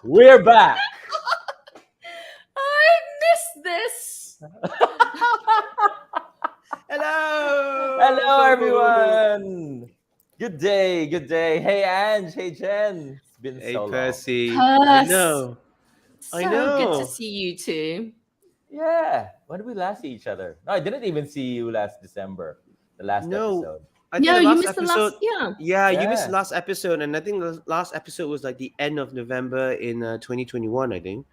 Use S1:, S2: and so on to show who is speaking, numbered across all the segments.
S1: We're back.
S2: I missed this.
S1: Hello, everyone. Good day. Good day. Hey, Ange. Hey, Jen. It's been
S3: Hey,
S1: so long.
S3: Percy. I
S2: Purse.
S3: know. I
S2: So good to
S3: know.
S2: see you two.
S1: Yeah. When did we last see each other? No, I didn't even see you last December, the last
S3: No,
S1: episode.
S3: I think
S2: No,
S3: the
S2: you
S3: last
S2: missed the last.
S3: episode.
S2: Yeah.
S3: Yeah, you missed the
S1: Yeah.
S3: last episode, and I think the last episode was like the end of November in 2021. I think.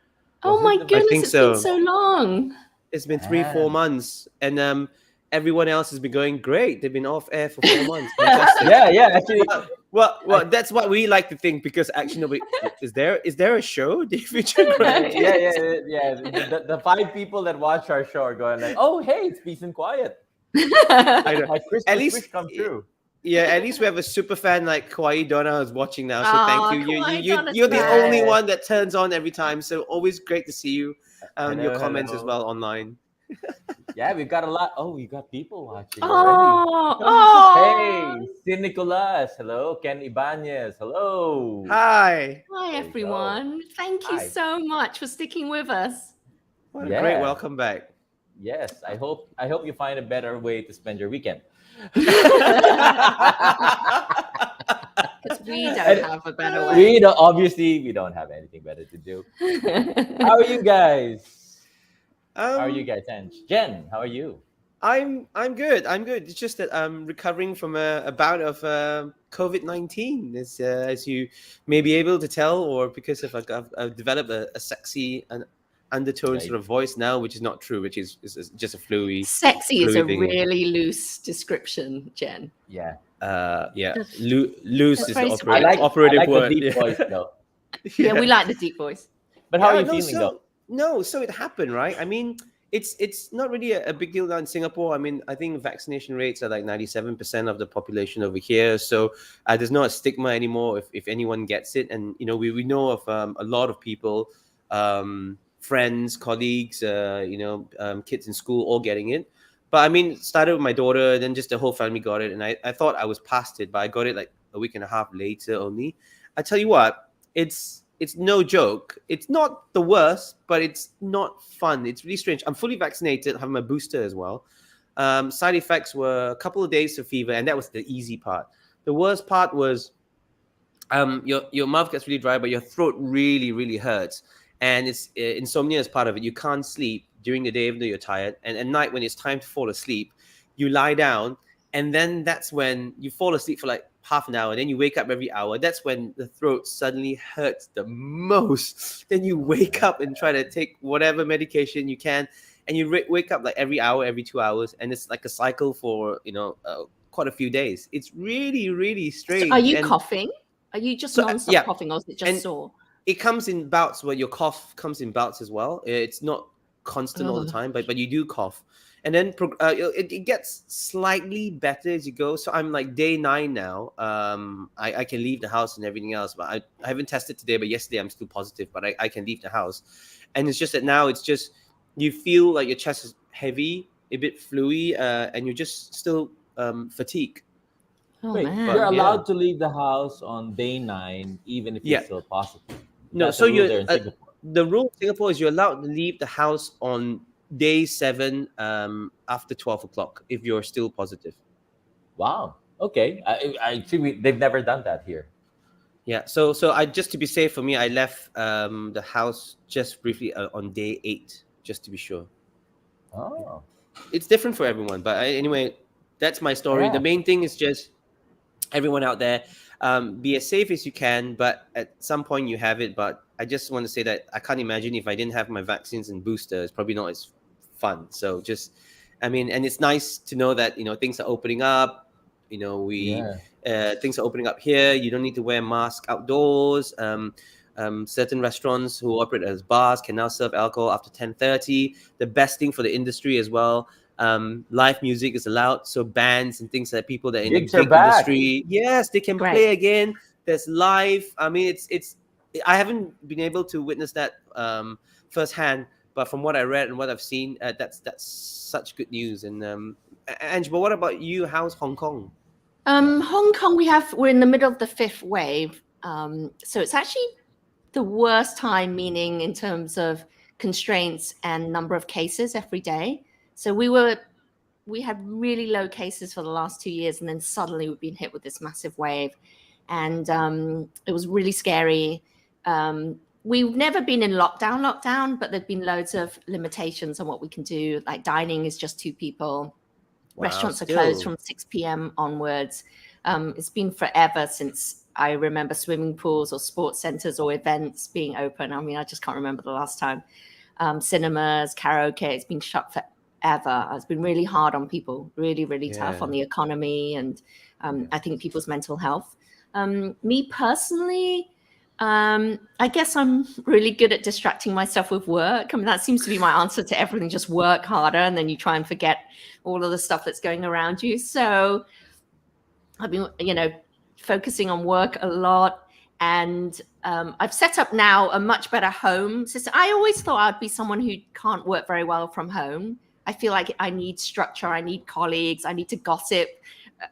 S2: Oh
S1: Was it
S2: my
S1: the
S3: I
S2: goodness,
S3: think
S2: it's been
S3: so.
S2: so long.
S3: It's been 3-4
S1: man?
S3: months, and everyone else has been going great. They've been off air for 4 months. Fantastic.
S1: Yeah, yeah. Actually, I
S3: That's what we like to think because actually, nobody is there a show, the Future
S1: yeah, yeah,
S3: Grandkids?
S1: yeah, yeah. The five people that watch our show are going like, "Oh, hey, it's peace and quiet.
S3: I know.
S1: My
S3: At
S1: Christmas
S3: least,
S1: wish come true."
S3: yeah, at least we have a super fan like Kawaii Donna who's watching now. So thank
S2: Oh,
S3: you.
S2: Kawaii Donna's
S3: You're the
S2: back.
S3: only
S1: Yeah.
S3: one that turns on every time. So always great to see you. Your
S1: Hello,
S3: comments as
S1: hello.
S3: well online.
S1: Yeah, we've got a lot. Oh, we got people watching already.
S2: Oh,
S1: Hey,
S2: oh.
S1: Sin Nicolas. Hello, Ken Ibanez. Hello.
S3: Hi.
S2: Hi,
S1: There you go.
S2: everyone. Thank you
S1: Hi.
S2: so much for sticking with us.
S3: What a great
S1: Yeah.
S3: welcome back.
S1: Yes. I hope you find a better way to spend your weekend.
S2: Because we don't
S1: And
S2: have a better way.
S1: we don't have anything better to do. How are you guys? How are you
S3: um,
S1: guys, Ange? Jen, how are you?
S3: I'm good. I'm good. It's just that I'm recovering from a bout of COVID-19, as you may be able to tell, or because I've developed a sexy and undertone
S1: Right.
S3: sort of voice now, which is not true, which is just a
S2: Sexy is
S3: fluey
S2: a
S3: thing.
S2: really loose description, Jen.
S1: Yeah.
S3: Yeah,
S2: That's,
S3: loose
S2: that's
S3: is the
S2: very
S1: I
S2: surprising.
S1: like I
S3: operative
S1: like the
S3: word.
S1: deep
S3: Yeah.
S1: voice though.
S2: Yeah, we
S3: Yeah.
S2: like the deep voice.
S1: But how are
S3: Yeah,
S1: you feeling though?
S3: so it happened, right? I mean, it's not really a big deal down in Singapore. I mean, I think vaccination rates are like 97% of the population over here, so there's not a stigma anymore if anyone gets it. And we know of a lot of people, friends, colleagues, kids in school all getting it. But I mean, it started with my daughter, then just the whole family got it, and I thought I was past it, but I got it like a week and a half later only. I tell you what, it's no joke. It's not the worst, but it's not fun. It's really strange. I'm fully vaccinated, have my booster as well. Side effects were a couple of days of fever, and that was the easy part. The worst part was your mouth gets really dry, but your throat really really hurts, and it's insomnia is part of it. You can't sleep during the day even though you're tired, and at night when it's time to fall asleep, you lie down, and then that's when you fall asleep for like half an hour, and then you wake up every hour. That's when the throat suddenly hurts the most. Then you wake up and try to take whatever medication you can, and you wake up like every hour, every 2 hours, and it's like a cycle for quite a few days. It's really really
S2: So are
S3: strange.
S2: you
S3: And
S2: coughing? Are you just
S3: so
S2: non-stop
S3: yeah,
S2: coughing, or is it just
S3: and
S2: sore?
S3: it comes in bouts where your cough comes in bouts as well. It's not constant all the
S2: Oh,
S3: time, but you do cough, and then it gets slightly better as you go. So I'm like day 9 now. I can leave the house and everything else, but I haven't tested today. But yesterday I'm still positive, but I can leave the house, and it's just that now it's just you feel like your chest is heavy, a bit fluey, and you're just still fatigued.
S2: oh
S1: Wait,
S2: man.
S1: you're
S3: But yeah,
S1: allowed to leave the house on day 9 even if you're
S3: yeah.
S1: still positive.
S3: No,
S1: That's
S3: so
S1: a rule
S3: you're
S1: there in Singapore.
S3: the rule in Singapore is you're allowed to leave the house on day 7 after 12 o'clock if you're still positive.
S1: Wow. Okay. I see they've never done that here.
S3: Yeah. So I just to be safe for me, I left the house just briefly on day 8 just to be sure.
S1: Oh.
S3: It's different for everyone, but anyway, that's my story. The
S1: Yeah.
S3: main thing is just everyone out there, be as safe as you can, but at some point you have it. But I just want to say that I can't imagine if I didn't have my vaccines and booster, it's probably not as fun. So just, I mean, and it's nice to know that things are opening up. We
S1: Yeah.
S3: things are opening up here. You don't need to wear mask outdoors. Certain restaurants who operate as bars can now serve alcohol after 10:30. The best thing for the industry as well. Live music is allowed, so bands and things like people that are in the
S1: Gigs are
S3: gig
S1: back.
S3: industry, yes, they can
S2: Great.
S3: play again. There's live. I mean, it's. I haven't been able to witness that firsthand, but from what I read and what I've seen, that's such good news. And Ange, but what about you? How's Hong Kong?
S2: Hong Kong, we're in the middle of the 5th wave. So it's actually the worst time, meaning in terms of constraints and number of cases every day. So we had really low cases for the last 2 years, and then suddenly we've been hit with this massive wave, and it was really scary. We've never been in lockdown, but there've been loads of limitations on what we can do. Like dining is just 2 people.
S3: Wow,
S2: Restaurants are
S3: still.
S2: closed from 6 p.m. onwards. It's been forever since I remember swimming pools or sports centers or events being open. I mean, I just can't remember the last time. Cinemas, karaoke, it's been shut forever. It's been really hard on people, really, really tough on the economy and I think people's mental health. Me personally, I guess I'm really good at distracting myself with work. I mean, that seems to be my answer to everything. Just work harder, and then you try and forget all of the stuff that's going around you. So I've been, focusing on work a lot. And I've set up now a much better home system. I always thought I'd be someone who can't work very well from home. I feel like I need structure. I need colleagues. I need to gossip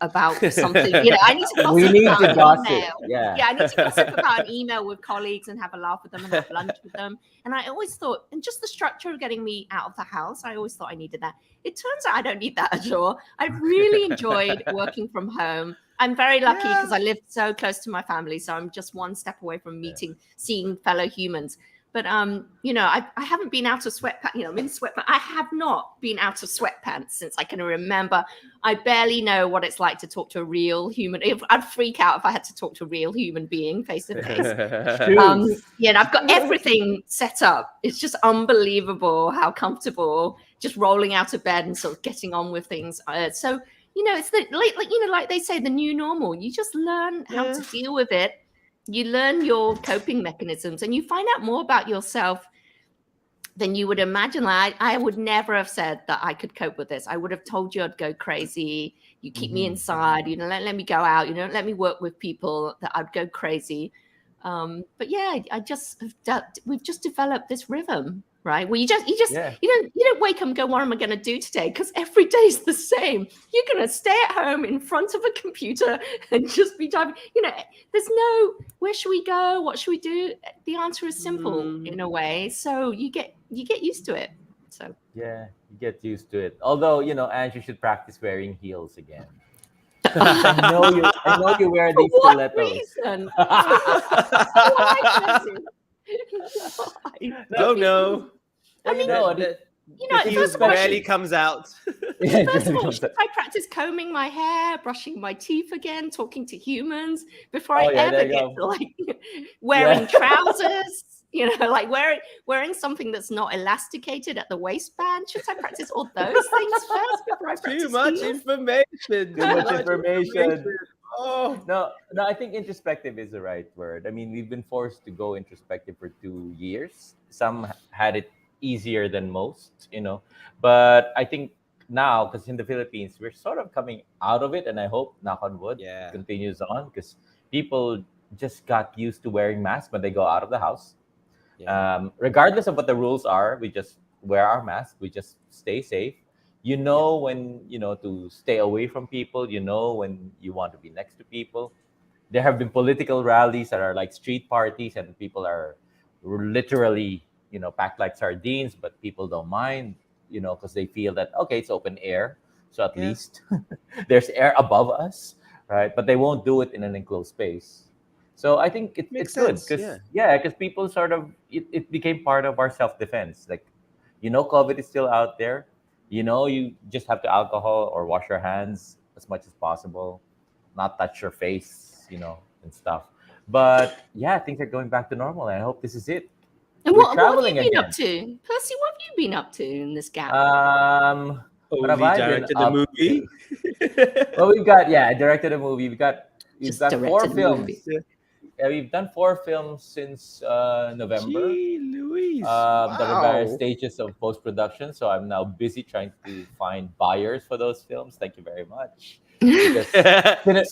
S2: about something. I need to gossip
S1: We need
S2: about
S1: to
S2: an
S1: gossip.
S2: email.
S1: Yeah.
S2: I need to gossip about an email with colleagues and have a laugh with them and have lunch with them. And I always thought, and just the structure of getting me out of the house, I always thought I needed that. It turns out I don't need that at all. I've really enjoyed working from home. I'm very lucky because I live so close to my family. So I'm just one step away from seeing fellow humans. But, I haven't been out of sweatpants, I'm in sweatpants. I have not been out of sweatpants since I can remember. I barely know what it's like to talk to a real human. I'd freak out if I had to talk to a real human being face to face. And I've got everything set up. It's just unbelievable how comfortable just rolling out of bed and sort of getting on with things. It's like they say, the new normal. You just learn how to deal with it. You learn your coping mechanisms and you find out more about yourself than you would imagine. Like I would never have said that I could cope with this. I would have told you I'd go crazy. You keep me inside, let me go out, let me work with people, that I'd go crazy. But yeah, we've just developed this rhythm, right? Where you don't wake up and go, what am I going to do today? Because every day's the same. You're going to stay at home in front of a computer and just be typing. There's no, where should we go? What should we do? The answer is simple in a way. So you get used to it. So
S1: yeah, you get used to it. Although, Ange, you should practice wearing heels again. I know you wear these
S2: for what
S1: stilettos.
S2: reason?
S3: Don't know.
S2: I mean,
S3: the heels rarely comes out.
S2: First of all, should I practice combing my hair, brushing my teeth again, talking to humans before I ever get to wearing trousers? Like wearing something that's not elasticated at the waistband. Should I practice all those things first before I practice
S3: Too much
S2: heels?
S3: information.
S1: Too much information. Oh no, I think introspective is the right word. I mean, we've been forced to go introspective for 2 years. Some had it easier than most, but I think now, because in the Philippines, we're sort of coming out of it, and I hope, knock on wood, it continues on, because people just got used to wearing masks when they go out of the house. Regardless of what the rules are, we just wear our mask. We just stay safe. When to stay away from people. When you want to be next to people. There have been political rallies that are like street parties, and people are literally packed like sardines, but people don't mind, because they feel that okay, it's open air, so at least there's air above us, right? But they won't do it in an enclosed space. So I think it's good because people sort of it became part of our self-defense. Like, COVID is still out there. You just have to alcohol or wash your hands as much as possible, not touch your face, and stuff. But yeah, things are going back to normal, and I hope this is it.
S2: And
S1: We're
S2: what have you
S1: traveling
S2: been
S1: again.
S2: up to? Percy, what have you been up to in this gap?
S1: What have
S3: Only
S1: I been
S3: directed the
S1: up
S3: movie.
S1: to? Well, I directed a movie. We've got
S2: Just
S1: 4
S2: directed a
S1: films.
S2: movie.
S1: Yeah, we've done 4 films since November.
S3: Gee, Louise.
S1: That are various
S3: Wow.
S1: stages of post-production. So I'm now busy trying to find buyers for those films. Thank you very much. Because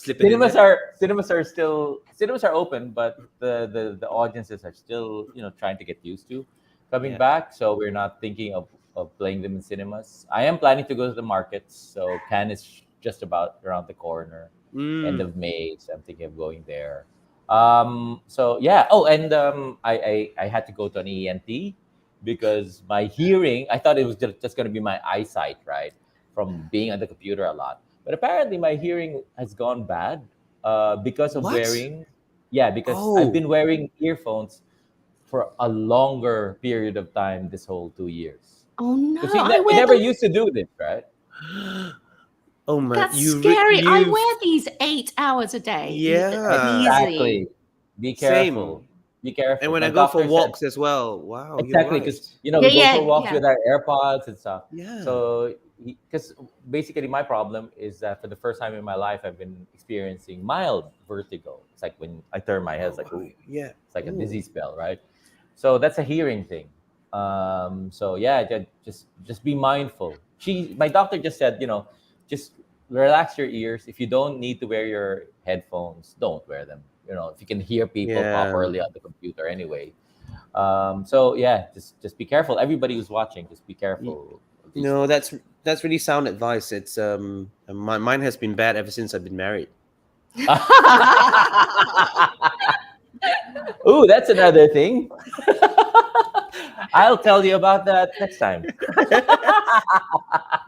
S3: Slip it in there.
S1: cinemas are open, but the audiences are still trying to get used to coming back. So we're not thinking of playing them in cinemas. I am planning to go to the markets. So Cannes is just about around the corner, end of May. So I'm thinking of going there. So yeah. Oh, and I had to go to an ENT because my hearing. I thought it was just going to be my eyesight, right, from being on the computer a lot. But apparently, my hearing has gone bad because of
S3: What?
S1: wearing. Yeah, because I've
S3: Oh,
S1: been wearing earphones for a longer period of time this whole 2 years.
S2: Oh
S1: Because
S2: no,
S1: we,
S2: I
S1: we
S2: wear
S1: never
S2: them.
S1: used to do this, right?
S3: oh my!
S2: That's scary. I
S3: You've
S2: wear these 8 hours a day,
S3: yeah,
S2: easily.
S1: Exactly. Be
S3: same.
S1: careful. Be
S3: And
S1: careful.
S3: when I
S1: My
S3: go for
S1: doctor said
S3: walks as well. Wow, you're
S1: exactly
S3: right.
S1: because
S2: Yeah,
S1: we go
S2: yeah,
S1: for walks
S2: yeah.
S1: with our AirPods and stuff.
S3: Yeah.
S1: So because basically my problem is that for the first time in my life I've been experiencing mild vertigo. It's like when I turn my head,
S3: Oh
S1: it's like
S3: wow.
S1: ooh,
S3: Yeah.
S1: it's like a
S3: Ooh.
S1: dizzy spell, right? So that's a hearing thing. So yeah, just be mindful. My doctor just said, just relax your ears. If you don't need to wear your headphones, don't wear them. If you can hear people
S3: Yeah.
S1: properly on the computer anyway. So yeah, just be careful. Everybody who's watching, just be
S3: Y-
S1: careful of these
S3: No,
S1: things.
S3: that's really sound advice. It's mine has been bad ever since I've been married.
S1: Ooh, that's another thing. I'll tell you about that next time.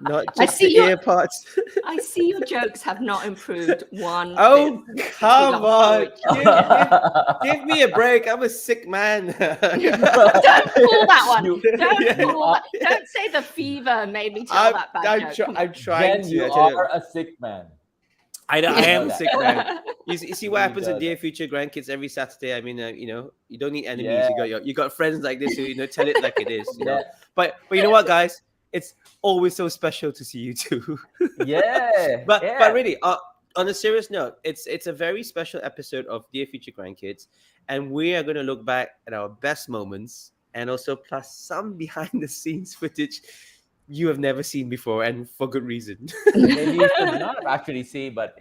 S3: Not
S2: I
S3: just the
S2: see your
S3: ear parts.
S2: I see your jokes have not improved one bit
S3: Oh
S2: since we
S3: come
S2: last saw
S3: on!
S2: each other.
S3: Give me a break. I'm a sick man.
S2: Don't pull that one.
S1: you
S2: Don't
S3: Yeah.
S1: you
S2: pull
S1: are
S2: that. Don't say the fever made me tell that bad joke. Come
S3: I'm trying
S1: Jen,
S3: to.
S1: you
S3: I tell you.
S1: are a sick man.
S3: I
S1: You know
S3: am a
S1: that.
S3: sick man.
S2: on.
S3: You see what
S1: We
S3: happens in
S1: know
S3: Dear
S1: that.
S3: Future Grandkids every Saturday. I mean, you don't need enemies.
S1: Yeah,
S3: You got friends like this who tell it like it is.
S1: yeah,
S3: But you know what, guys? It's always so special to see you too.
S1: yeah,
S3: But
S1: yeah.
S3: really, on a serious note, it's a very special episode of Dear Future Grandkids, and we are going to look back at our best moments and also plus some behind the scenes footage you have never seen before, and for good reason.
S1: Maybe you should not actually see, but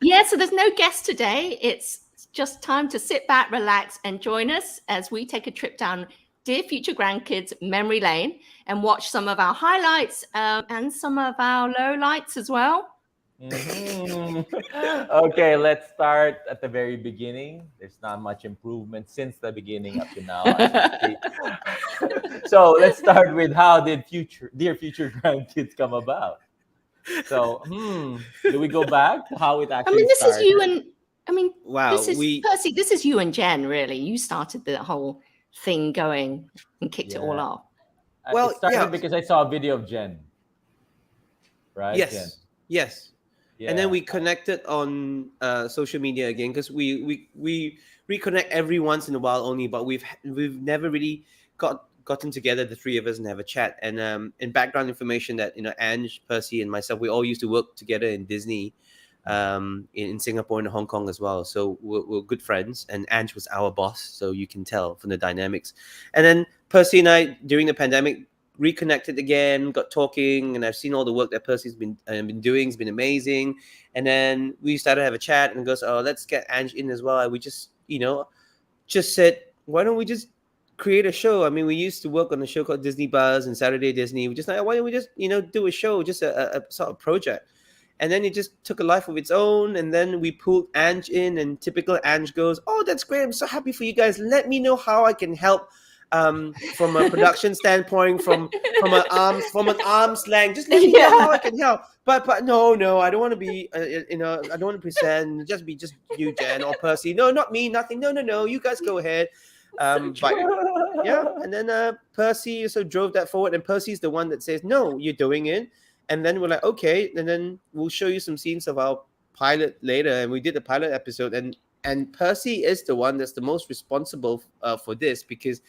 S2: Yeah, so there's no guest today. It's just time to sit back, relax, and join us as we take a trip down Dear Future Grandkids memory lane and watch some of our highlights and some of our low lights as well.
S1: Mhm. Okay, let's start at the very beginning. There's not much improvement since the beginning up to now, as we see. So let's start with how did dear future grandkids come about? So, do we go back to how it
S2: I mean,
S1: actually
S2: this is you
S1: started?
S2: and I mean,
S3: Wow,
S2: this is Percy. This is you and Jen. Really, you started the whole thing going and kicked it all
S1: Yeah,
S2: off.
S1: it
S3: well, yeah,
S1: started because I saw a video of Jen, right? Jen.
S3: yes, and then
S1: Yeah.
S3: we connected on social media again because we reconnect every once in a while only, but we've never really gotten together, the three of us, and have a chat. And in background information that Ange, Percy, and myself, we all used to work together in Disney, in Singapore and Hong Kong as well. So we're good friends, and Ange was our boss, so you can tell from the dynamics. And then Percy and I, during the pandemic, reconnected again, got talking, and I've seen all the work that Percy's been doing. It's been amazing. And then we started to have a chat, and goes, oh, let's get Ange in as well. And we just said, why don't we just create a show? I mean, we used to work on a show called Disney Buzz and Saturday Disney. We just like, why don't we just do a show, just a sort of project. And then it just took a life of its own. And then we pulled Ange in, and typical Ange goes, oh, that's great. I'm so happy for you guys. Let me know how I can help, from a production standpoint, from an arm's length. Just let me know how I can help. But no, I don't want to be, I don't want to present. Just be just you, Jen, or Percy. No, not me. Nothing. No. You guys go ahead. But yeah, and then Percy so drove that forward, and Percy's the one that says, no, you're doing it. And then we're like, okay, and then we'll show you some scenes of our pilot later. And we did the pilot episode, and Percy is the one that's the most responsible for this, because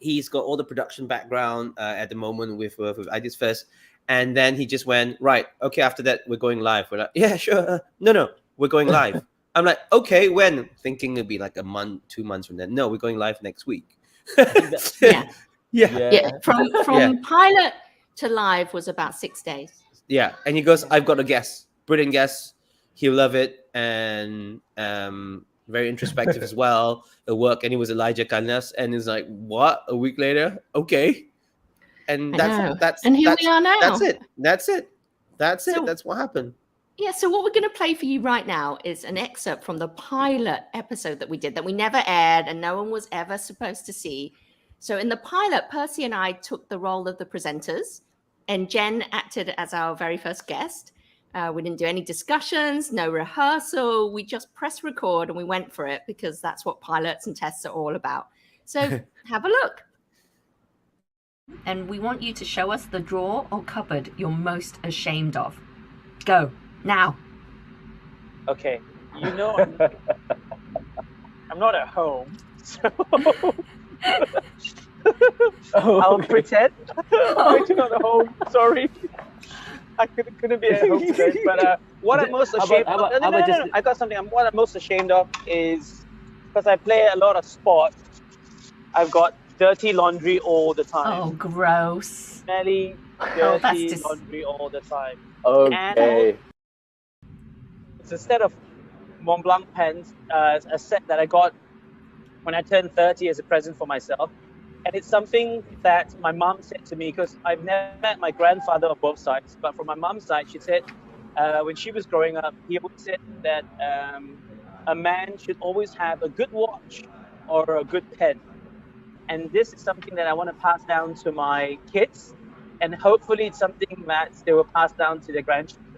S3: he's got all the production background at the moment with Ideas First. And then he just went, right, okay, after that, we're going live. We're like, yeah, sure. No, we're going live. I'm like, okay, when? Thinking it'd be like a month, 2 months from then. No, we're going live next week.
S1: I think that,
S2: Yeah,
S3: Yeah.
S2: yeah. From
S3: Yeah.
S2: pilot to live was about 6 days.
S3: Yeah. And he goes, I've got a guest, brilliant guest. He'll love it. And very introspective as well. It'll work. And he was Elijah Canas. And he's like, what? A week later? Okay. And
S2: I know.
S3: that's
S2: And here we are now.
S3: That's it. That's
S2: So
S3: what happened.
S2: Yeah, so what we're going to play for you right now is an excerpt from the pilot episode that we did that we never aired and no one was ever supposed to see. So in the pilot, Percy and I took the role of the presenters and Jen acted as our very first guest. We didn't do any discussions, no rehearsal. We just pressed record and we went for it because that's what pilots and tests are all about. So have a look. And we want you to show us the drawer or cupboard you're most ashamed of. Go. Now.
S4: Okay, you know I'm not at home, so I'll pretend I'm not at home. Sorry, I couldn't be at home today. But what I'm most ashamed of, no, I got something. What I'm most ashamed of is because I play a lot of sports. I've got dirty laundry all the time.
S2: Oh, gross!
S4: Smelly, dirty laundry all the time.
S1: Okay.
S4: And it's a set of Mont Blanc pens, a set that I got when I turned 30 as a present for myself. And it's something that my mom said to me, because I've never met my grandfather on both sides, but from my mom's side, she said when she was growing up, he always said that a man should always have a good watch or a good pen. And this is something that I want to pass down to my kids, and hopefully it's something that they will pass down to their grandchildren.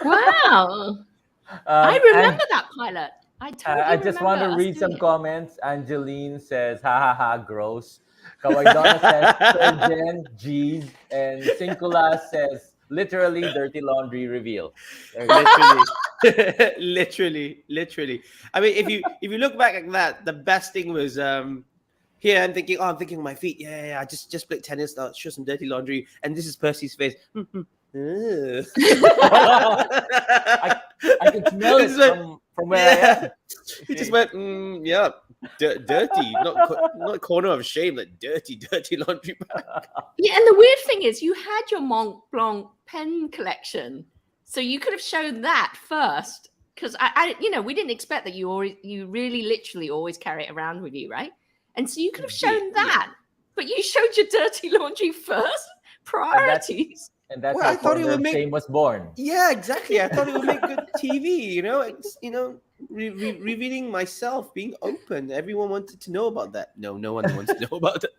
S2: Wow. I remember that pilot.
S1: I just want to read some comments. Angeline says, ha ha ha, gross. Kawaidona says, Sir Jen, geez. And Sincula says, literally dirty laundry reveal.
S3: Literally. I mean, if you look back at that, the best thing was here I'm thinking of my feet. Yeah. I just played tennis. I'll show some dirty laundry. And this is Percy's face.
S1: I can smell it from where I am.
S3: He just went, yeah, dirty, not corner of shame, like dirty laundry bag.
S2: Yeah, and the weird thing is, you had your Mont Blanc pen collection, so you could have shown that first. Because I we didn't expect that you really literally always carry it around with you, right? And so you could have shown that, but you showed your dirty laundry first. Priorities.
S1: And that's how Corner of Shame was born.
S3: Yeah, exactly. I thought it would make good TV. Revealing myself, being open. Everyone wanted to know about that. No one wants to know about it.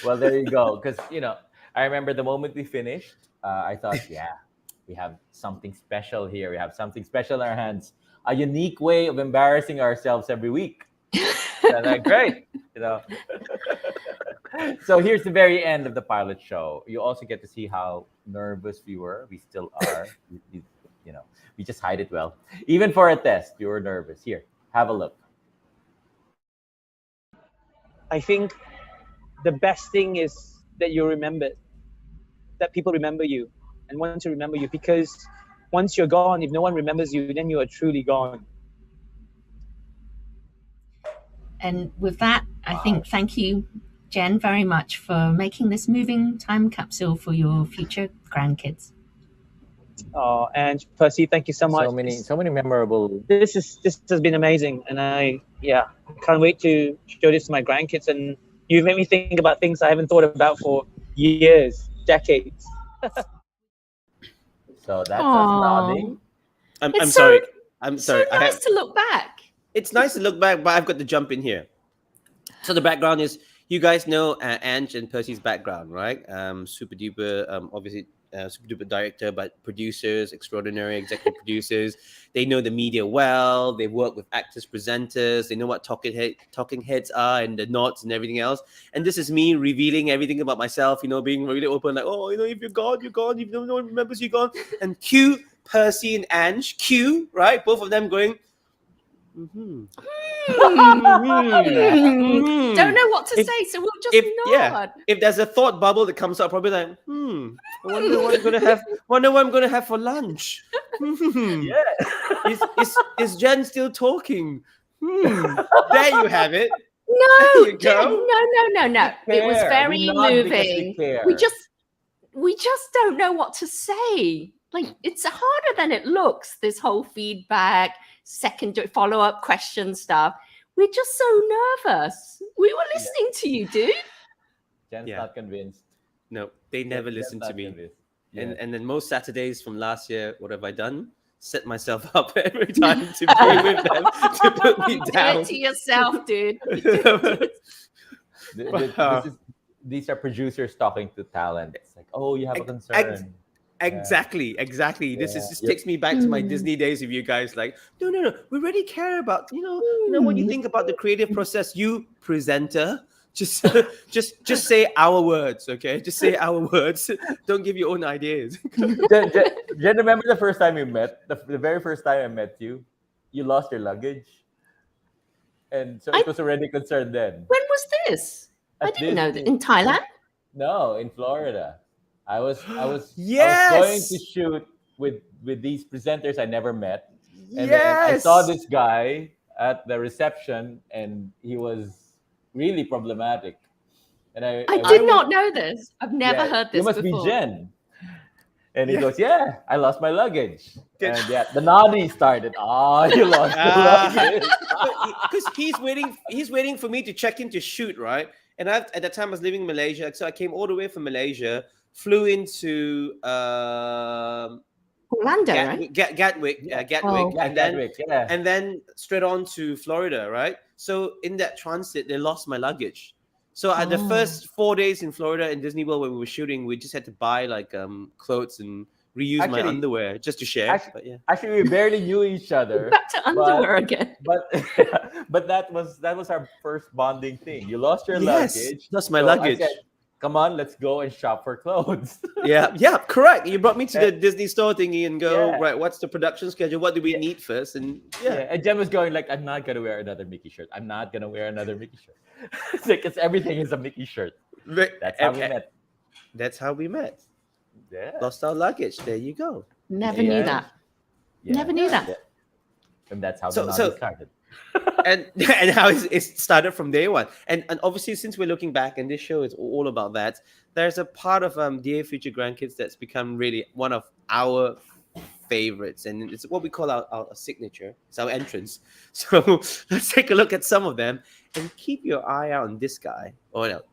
S1: Well, there you go. Because I remember the moment we finished, I thought, we have something special here. We have something special in our hands. A unique way of embarrassing ourselves every week. Great. So here's the very end of the pilot show. You also get to see how nervous we were. We still are. We just hide it well. Even for a test, we were nervous. Here, have a look.
S4: I think the best thing is that you're remembered, that people remember you and want to remember you, because once you're gone, if no one remembers you, then you are truly gone.
S2: And with that, I think thank you, Jen, very much for making this moving time capsule for your future grandkids.
S4: Oh, and Percy, thank you so much.
S1: So many memorable.
S4: This has been amazing, and I can't wait to show this to my grandkids. And you've made me think about things I haven't thought about for years, decades.
S1: So that's us nodding.
S3: I'm sorry.
S2: It's so nice to look back.
S3: It's nice to look back, but I've got to jump in here. So the background is, you guys know Ange and Percy's background, right? Super duper, obviously super duper director, but producers, extraordinary executive producers. They know the media well. They work with actors, presenters. They know what talking heads are and the nods and everything else. And this is me revealing everything about myself, being really open, like, if you're gone, you're gone. If no one remembers you're gone. And cue Percy and Ange, cue, right? Both of them going,
S2: Don't know what to say, so we'll just nod.
S3: Yeah, if there's a thought bubble that comes up, probably like, I wonder what I'm gonna have for lunch. Is Jen still talking? There you have it.
S2: No, no. It was very moving. We just don't know what to say. Like, it's harder than it looks, this whole feedback, second follow-up question stuff. We're just so nervous. We were listening to you, dude.
S1: Jen's not convinced.
S3: No, they never listen to me. And then most Saturdays from last year, what have I done? Set myself up every time to be with them to put me
S2: Do
S3: down.
S2: it to yourself, dude.
S1: These are producers talking to talent. It's like, oh, you have a concern.
S3: Exactly. This takes me back to my Disney days with you guys. Like, no, we really care about what you think about the creative process. You presenter, just say our words, okay? Just say our words. Don't give your own ideas.
S1: Jen, remember the first time we met? The very first time I met you, you lost your luggage, and so it was already concerned then.
S2: When was this? I didn't know that. In Thailand?
S1: No, in Florida. I was
S3: Yes!
S1: going to shoot with these presenters I never met. And then I saw this guy at the reception and he was really problematic. And I
S2: did not know this. I've never heard this
S1: before. You must
S2: before.
S1: be Jen. And he goes, yeah, I lost my luggage. And the naughty started. Oh, you lost your luggage.
S3: Because he's waiting for me to check in to shoot, right? And at that time I was living in Malaysia. So I came all the way from Malaysia, flew into
S2: Orlando, right?
S3: Gatwick,
S1: Gatwick,
S3: and then straight on to Florida, right? So in that transit, they lost my luggage. So at the first 4 days in Florida in Disney World when we were shooting, we just had to buy like clothes and reuse my underwear just to share.
S1: Actually, we barely knew each other.
S2: Back to underwear again.
S1: But that was our first bonding thing. You lost your luggage.
S3: That's my luggage.
S1: I said, come on, let's go and shop for clothes.
S3: yeah, correct. You brought me to the Disney store thingy and go, right, what's the production schedule? What do we need first? And
S1: and Jen was going like, I'm not going to wear another Mickey shirt. I'm not going to wear another Mickey shirt. It's like, everything is a Mickey shirt. That's how we met.
S3: That's how we met.
S1: Yeah.
S3: Lost our luggage. There you go.
S2: Never knew that.
S1: Yeah.
S2: Never knew that.
S1: Yeah. And that's how the novel started.
S3: and how it started from day one. And obviously, since we're looking back, and this show is all about that, there's a part of Dear Future Grandkids that's become really one of our favorites, and it's what we call our signature. It's our entrance. So let's take a look at some of them and keep your eye out on this guy.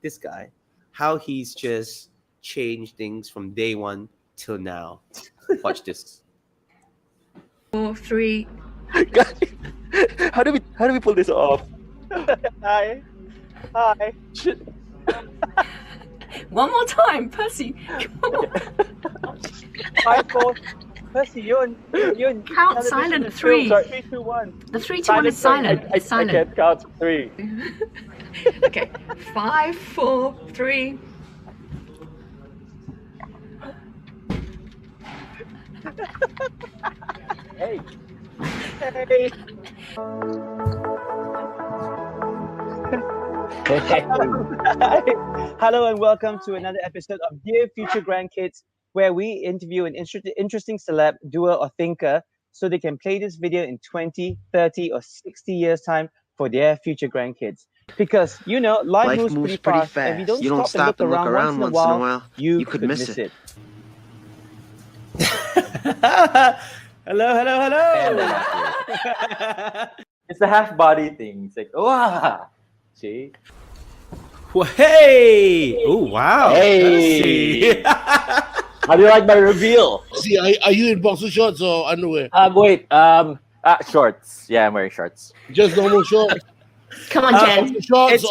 S3: This guy. How he's just changed things from day one till now. Watch this.
S2: 4, 3.
S4: How do we pull this off? Hi.
S2: One more time, Percy.
S4: 5, 4. Percy, you're in
S2: Count silent. 3.
S4: Sorry, 3, 2, 1.
S2: The 3, 2, 1 is silent.
S4: I can't count 3.
S2: Okay. 5, 4, 3.
S1: Hey.
S4: Hello and welcome to another episode of Dear Future Grandkids, where we interview an interesting celeb, doer, or thinker so they can play this video in 20, 30, or 60 years' time for their future grandkids. Because, life moves pretty fast. If you don't stop and look around once in a while, you could miss it.
S3: Hello.
S1: It's the half body thing. It's like, wow. See?
S3: Well, hey! Oh, wow.
S1: Hey! How do you like my reveal?
S5: See, are you in boxer shorts or underwear?
S1: Wait. Shorts. Yeah, I'm wearing shorts.
S5: Just normal shorts?
S2: Come on, Jen.
S5: Boxer shorts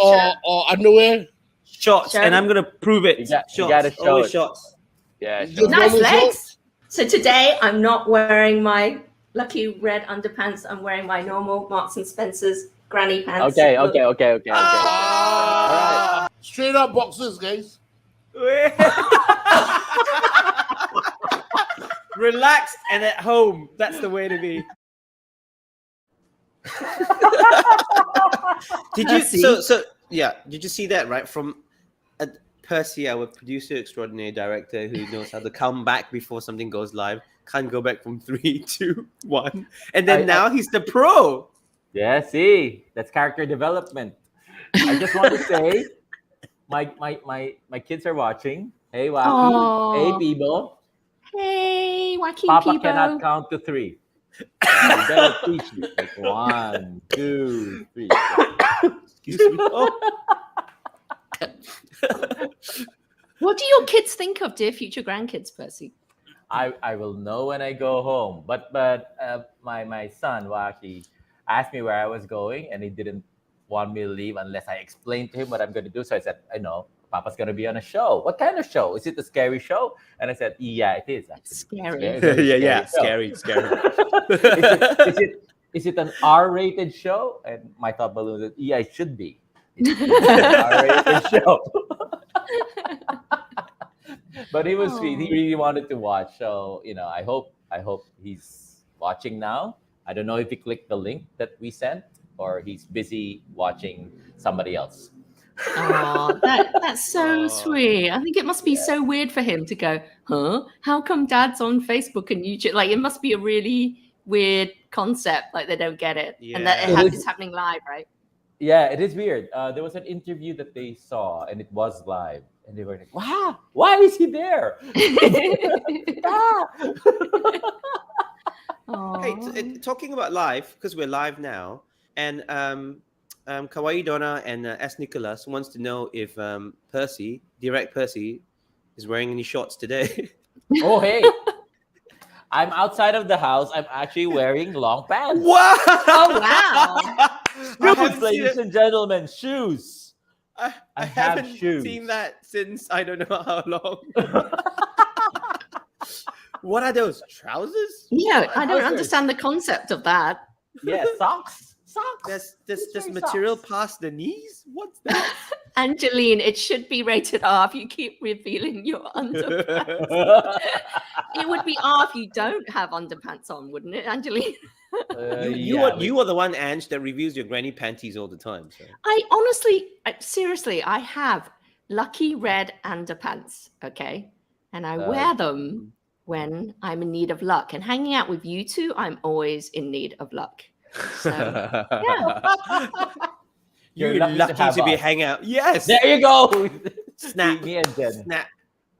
S5: or underwear?
S3: Shorts, and I'm gonna prove it.
S1: You gotta show it.
S3: Shorts.
S1: Yeah.
S2: Nice legs. So today I'm not wearing my lucky red underpants. I'm wearing my normal Marks and Spencer's granny pants.
S1: Okay.
S5: All right. Straight up boxers, guys.
S3: Relaxed and at home. That's the way to be. Did you did you see that, right? From Percy, our producer extraordinary director who knows how to come back before something goes live, can't go back from 3, 2, 1. And then now he's the pro.
S1: Yeah, see, that's character development. I just want to say, my kids are watching. Hey, Waki.
S2: Aww.
S1: Hey, Bibo.
S2: Hey, Wacky
S1: Papa
S2: people.
S1: cannot count to 3. You better teach me. Like 1, 2, 3.
S3: Excuse me. Oh.
S2: What do your kids think of Dear Future Grandkids, Percy?
S1: I will know when I go home. But my son Waki asked me where I was going, and he didn't want me to leave unless I explained to him what I'm going to do. So I said, I know. Papa's gonna be on a show. What kind of show? Is it a scary show? And I said, yeah, it is actually.
S2: Scary.
S1: It's very
S3: yeah,
S1: scary show.
S3: scary.
S1: Is it an R-rated show? And my thought balloon said, yeah, it should be. It's an R-rated show. But he was sweet. He really wanted to watch. So I hope he's watching now. I don't know if he clicked the link that we sent or he's busy watching somebody else.
S2: Oh, that's so sweet. I think it must be so weird for him to go, huh? How come Dad's on Facebook and YouTube? Like, it must be a really weird concept. Like, they don't get it, and that it's happening live, right?
S1: Yeah, it is weird. There was an interview that they saw, and it was live, and they were like, "Wow, why is he there?"
S3: Hey, talking about live, because we're live now, and Kawaii Donna and S. Nicholas wants to know if Perci is wearing any shorts today.
S1: Oh, hey. I'm outside of the house. I'm actually wearing long pants.
S3: Wow!
S2: Oh, wow.
S1: Shoes, ladies and gentlemen, shoes.
S3: I
S1: have
S3: haven't
S1: shoes.
S3: seen that since I don't know how long. What are those, trousers?
S2: Yeah, I don't
S1: Trousers.
S2: understand the concept of that.
S1: Yeah, socks. Socks.
S3: There's material past the knees? What's that?
S2: Angeline, it should be rated R if you keep revealing your underpants. It would be R if you don't have underpants on, wouldn't it, Angeline?
S3: You are the one, Ange, that reviews your granny panties all the time. So.
S2: I honestly, seriously, I have lucky red underpants, okay? And I wear them when I'm in need of luck. And hanging out with you two, I'm always in need of luck. So, yeah.
S3: You're lucky to be hanging out. Yes.
S1: There you go.
S3: Snap.
S1: Me and Jen.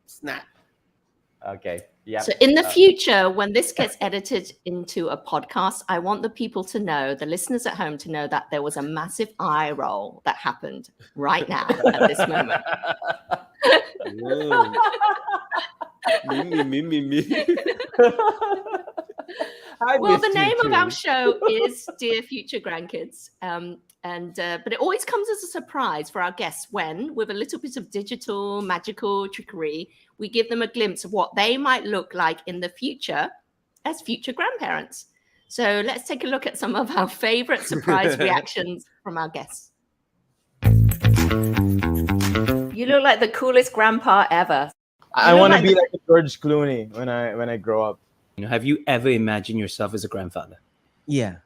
S3: Snap.
S1: Okay. Yeah.
S2: So in the future, when this gets edited into a podcast, I want the people to know, the listeners at home to know that there was a massive eye roll that happened right now at this moment.
S3: Me.
S2: Well, the name of our show is Dear Future Grandkids. But it always comes as a surprise for our guests when, with a little bit of digital magical trickery, we give them a glimpse of what they might look like in the future as future grandparents. So let's take a look at some of our favorite surprise reactions from our guests. You look like the coolest grandpa ever.
S6: I want to be like George Clooney when I grow up.
S3: Have you ever imagined yourself as a grandfather?
S7: Yeah,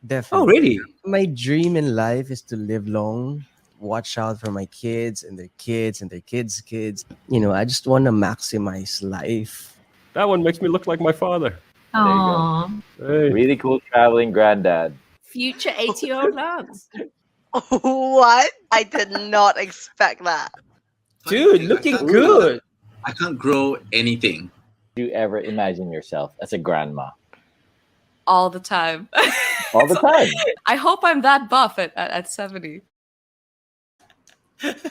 S7: definitely.
S3: Oh, really?
S7: My dream in life is to live long, watch out for my kids and their kids and their kids' kids. I just want to maximize life.
S8: That one makes me look like my father.
S2: Aww.
S8: Hey.
S1: Really cool traveling granddad.
S2: Future 80-year-old Lance.
S9: What? I did not expect that.
S3: Dude, looking good.
S10: I can't grow anything.
S1: Do you ever imagine yourself as a grandma?
S11: All the time.
S1: All the time.
S11: I hope I'm that buff at 70.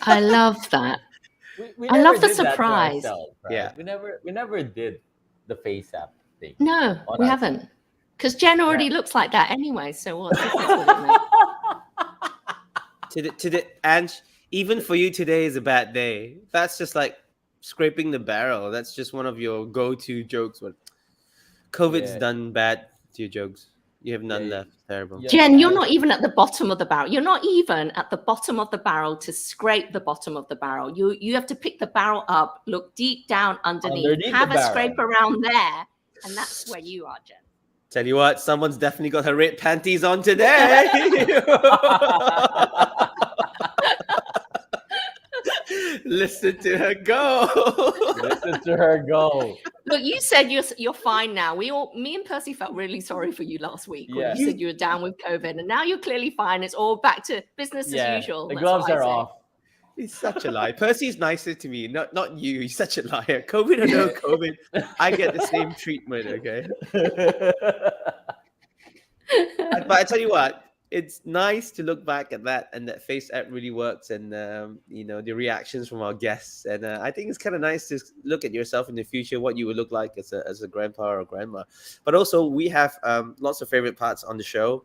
S2: I love that.
S1: We
S2: I
S1: never
S2: love the
S1: did that to
S2: surprise.
S1: ourselves, right?
S3: Yeah.
S1: We never did the face app thing.
S2: No, we haven't. Because Jen already looks like that anyway. So what difference would it make?
S3: To the Ange, even for you today is a bad day. That's just like scraping the barrel. That's just one of your go-to jokes. But COVID's done bad to your jokes. You have none left. Terrible.
S1: Yeah.
S2: Jen, you're not even at the bottom of the barrel. You're not even at the bottom of the barrel to scrape the bottom of the barrel. You have to pick the barrel up, look deep down underneath have a scrape around there, and that's where you are, Jen.
S3: Tell you what, someone's definitely got her red panties on today. Listen to her go.
S1: Listen to her go.
S2: Look, you said you're fine now. Me and Percy felt really sorry for you last week when you said you were down with COVID, and now you're clearly fine. It's all back to business as usual.
S1: The
S2: That's
S1: gloves
S2: what I
S1: are
S2: say.
S1: off.
S3: He's such a liar. Percy's nicer to me, not you. He's such a liar. COVID or no COVID, I get the same treatment, okay? But I tell you what, it's nice to look back at that, and that face app really works, and the reactions from our guests, and I think it's kind of nice to look at yourself in the future, what you would look like as a grandpa or grandma. But also we have lots of favorite parts on the show,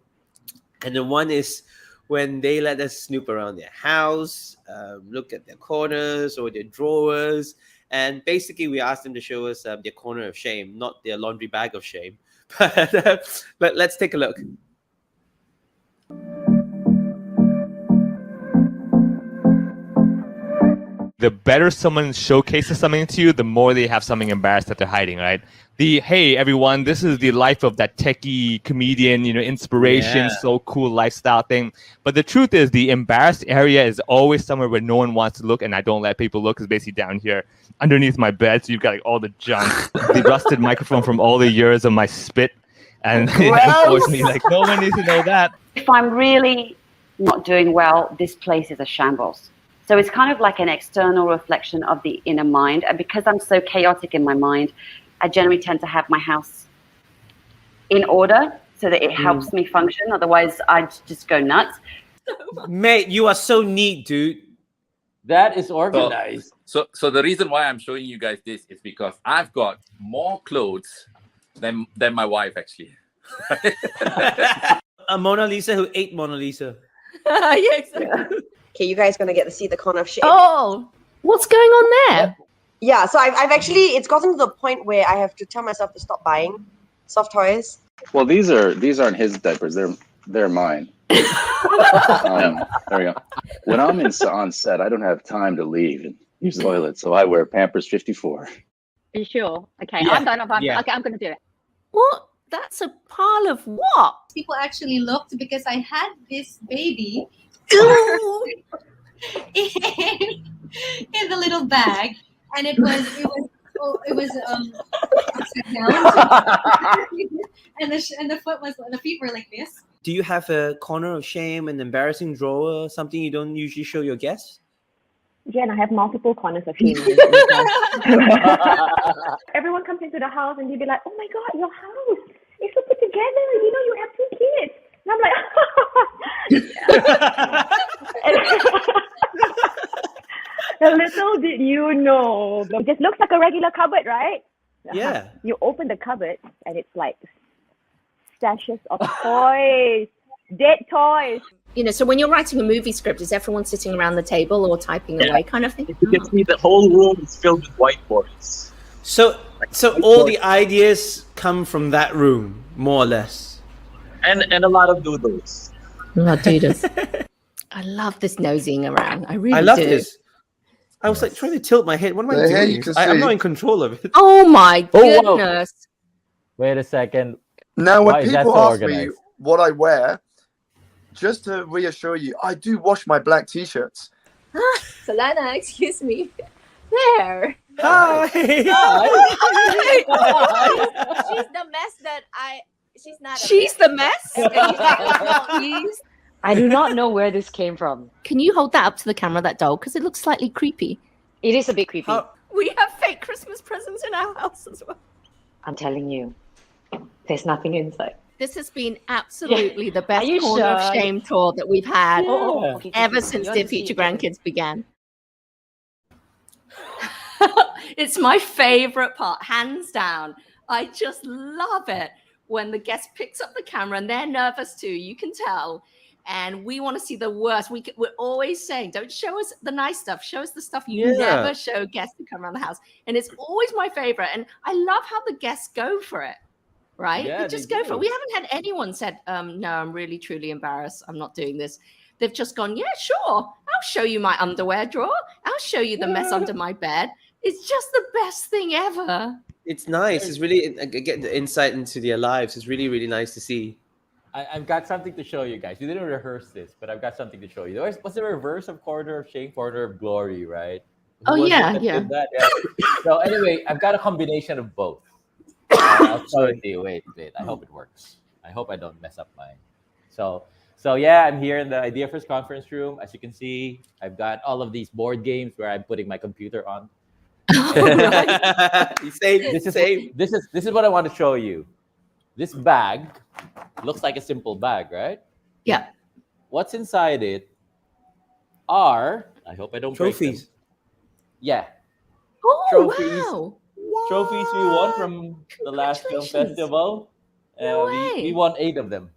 S3: and the one is when they let us snoop around their house, look at their corners or their drawers, and basically we asked them to show us their corner of shame, not their laundry bag of shame. But let's take a look.
S12: The better someone showcases something to you, the more they have something embarrassed that they're hiding, right? Hey, everyone, this is the life of that techie comedian, inspiration, so cool lifestyle thing. But the truth is the embarrassed area is always somewhere where no one wants to look, and I don't let people look. It's basically down here underneath my bed. So you've got like all the junk, the rusted microphone from all the years of my spit. And unfortunately, like no one needs to know that.
S13: If I'm really not doing well, this place is a shambles. So it's kind of like an external reflection of the inner mind. And because I'm so chaotic in my mind, I generally tend to have my house in order so that it helps me function. Otherwise, I'd just go nuts.
S3: Mate, you are so neat, dude.
S1: That is organized.
S10: So the reason why I'm showing you guys this is because I've got more clothes than my wife, actually.
S3: A Mona Lisa who ate Mona Lisa.
S2: Yeah, exactly.
S14: Okay, you guys gonna get to see the corner of shame.
S2: Oh, what's going on there?
S14: Yeah, so I've actually, it's gotten to the point where I have to tell myself to stop buying soft toys.
S15: Well, these aren't his diapers. They're mine. There we go. When I'm on set, I don't have time to leave and use the toilet, so I wear Pampers 54.
S16: Are you sure? Okay,
S3: Yeah.
S16: I'm going to.
S3: Yeah.
S16: Okay, I'm going to do it.
S2: What? That's a pile of what?
S17: People actually looked because I had this baby in the little bag, and it was upside down, and the feet were like this.
S3: Do you have a corner of shame, an embarrassing drawer, something you don't usually show your guests?
S16: Jen, I have multiple corners of shame. Everyone comes into the house and they'll be like, "Oh my God, your house is so put together. You have 2 kids." And I'm like, little did you know, it just looks like a regular cupboard, right?
S3: Yeah.
S16: You open the cupboard and it's like stashes of toys, dead toys.
S2: So when you're writing a movie script, is everyone sitting around the table or typing away kind of thing?
S4: You can see the whole room is filled with whiteboards.
S3: So all the ideas come from that room, more or less.
S4: And a lot of doodles.
S2: Oh, doodles. I love this nosing around. I really do.
S3: I love this. I was like trying to tilt my head. What am I
S18: Here
S3: doing?
S18: you can
S3: I'm
S18: see-
S3: not in control of it.
S2: Oh my
S6: Oh, whoa.
S2: goodness.
S6: Wait a second.
S18: Now,
S6: Why
S18: when
S6: is that
S18: people
S6: so
S18: ask me
S6: organized?
S18: what I wear, just to reassure you, I do wash my black t-shirts.
S2: Solana, excuse me. There.
S3: Hi.
S17: She's the mess that she's not.
S2: She's the mess.
S16: I do not know where this came from.
S2: Can you hold that up to the camera, that doll? Because it looks slightly creepy.
S16: It is a bit creepy.
S2: We have fake Christmas presents in our house as well.
S16: I'm telling you, there's nothing inside.
S2: This has been absolutely the best
S16: Are you
S2: corner of
S16: sure?
S2: shame tour that we've had
S16: Okay,
S2: ever
S16: you
S2: since
S16: want
S2: the
S16: to see
S2: Future
S16: it?
S2: Grandkids began. It's my favorite part, hands down. I just love it when the guest picks up the camera and they're nervous too. You can tell. And we want to see the worst. We're always saying, don't show us the nice stuff. Show us the stuff you never show guests who come around the house. And it's always my favorite. And I love how the guests go for it. Right?
S1: Yeah,
S2: They just
S1: they
S2: go for
S1: do.
S2: it. We haven't had anyone said, no, I'm really, truly embarrassed. I'm not doing this. They've just gone, yeah, sure. I'll show you my underwear drawer. I'll show you the mess under my bed. It's just the best thing ever.
S3: It's nice. It's really get the insight into their lives. It's really, really nice to see.
S1: I've got something to show you guys. We didn't rehearse this, but I've got something to show you. What's the reverse of quarter of shame? Quarter of glory, right?
S2: Oh,
S1: Who was it
S2: yeah,
S1: that
S2: yeah.
S1: did that? So anyway, I've got a combination of both. I'll show it to you. Wait. I hope it works. I hope I don't mess up mine. So yeah, I'm here in the Idea First conference room. As you can see, I've got all of these board games where I'm putting my computer on. This is what I want to show you. This bag looks like a simple bag, right?
S2: Yeah.
S1: What's inside it are, I hope I don't break them.
S3: Trophies.
S1: Yeah, trophies.
S2: Oh,
S1: Trophies we won from the last film
S2: Congratulations.
S1: festival.
S2: No
S1: We
S2: way.
S1: won 8 of them.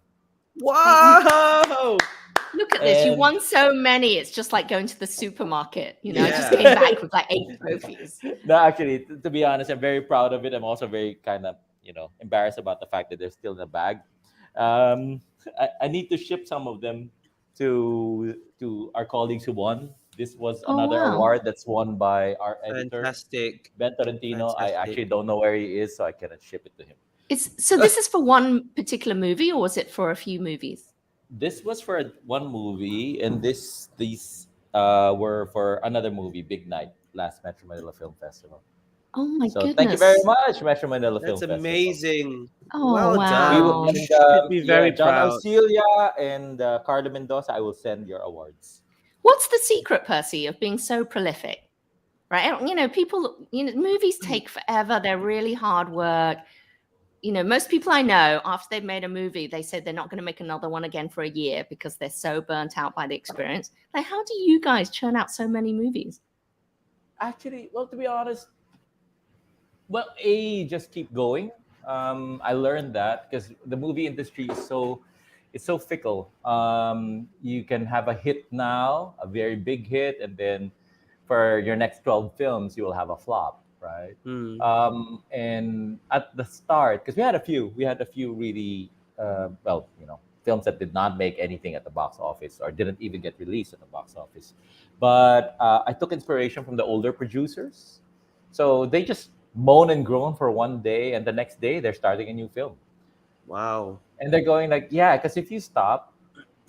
S3: Wow!
S2: Look at this. You
S1: And
S2: won so many. It's just like going to the supermarket. You know, I just
S3: Yeah.
S2: came back with like 8 trophies.
S1: no, actually, to be honest, I'm very proud of it. I'm also very kind of, embarrassed about the fact that they're still in the bag. Um, I need to ship some of them to our colleagues who won. This was
S2: Oh,
S1: another
S2: wow.
S1: award that's won by our editor,
S3: Fantastic.
S1: Ben Torrentino. I
S3: Fantastic.
S1: actually don't know where he is, so I cannot ship it to him.
S2: So this is for one particular movie, or was it for a few movies?
S1: This was for one movie, and these were for another movie, Big Night, last Metro Manila Film Festival.
S2: Oh my
S1: So
S2: goodness.
S1: thank you very much, Metro Manila
S3: That's
S1: Film Festival.
S3: amazing.
S2: Oh,
S3: Well
S2: wow.
S1: We
S3: done.
S1: will,
S3: You
S1: and,
S3: should be very
S1: John
S3: proud.
S1: Arcilia and Carla Mendoza, I will send your awards.
S2: What's the secret, Percy, of being so prolific? Right? You know, movies take forever. They're really hard work. You know, most people I know, after they've made a movie, they said they're not going to make another one again for a year because they're so burnt out by the experience. Like, how do you guys churn out so many movies?
S1: Actually, well, to be honest, just keep going. I learned that because the movie industry is so fickle. You can have a hit now, a very big hit, and then for your next 12 films, you will have a flop, right?
S3: Hmm.
S1: And at the start, because we had a few really, films that did not make anything at the box office or didn't even get released at the box office. But I took inspiration from the older producers. So they just moan and groan for one day, and the next day they're starting a new film.
S3: Wow.
S1: And they're going like, yeah, because if you stop,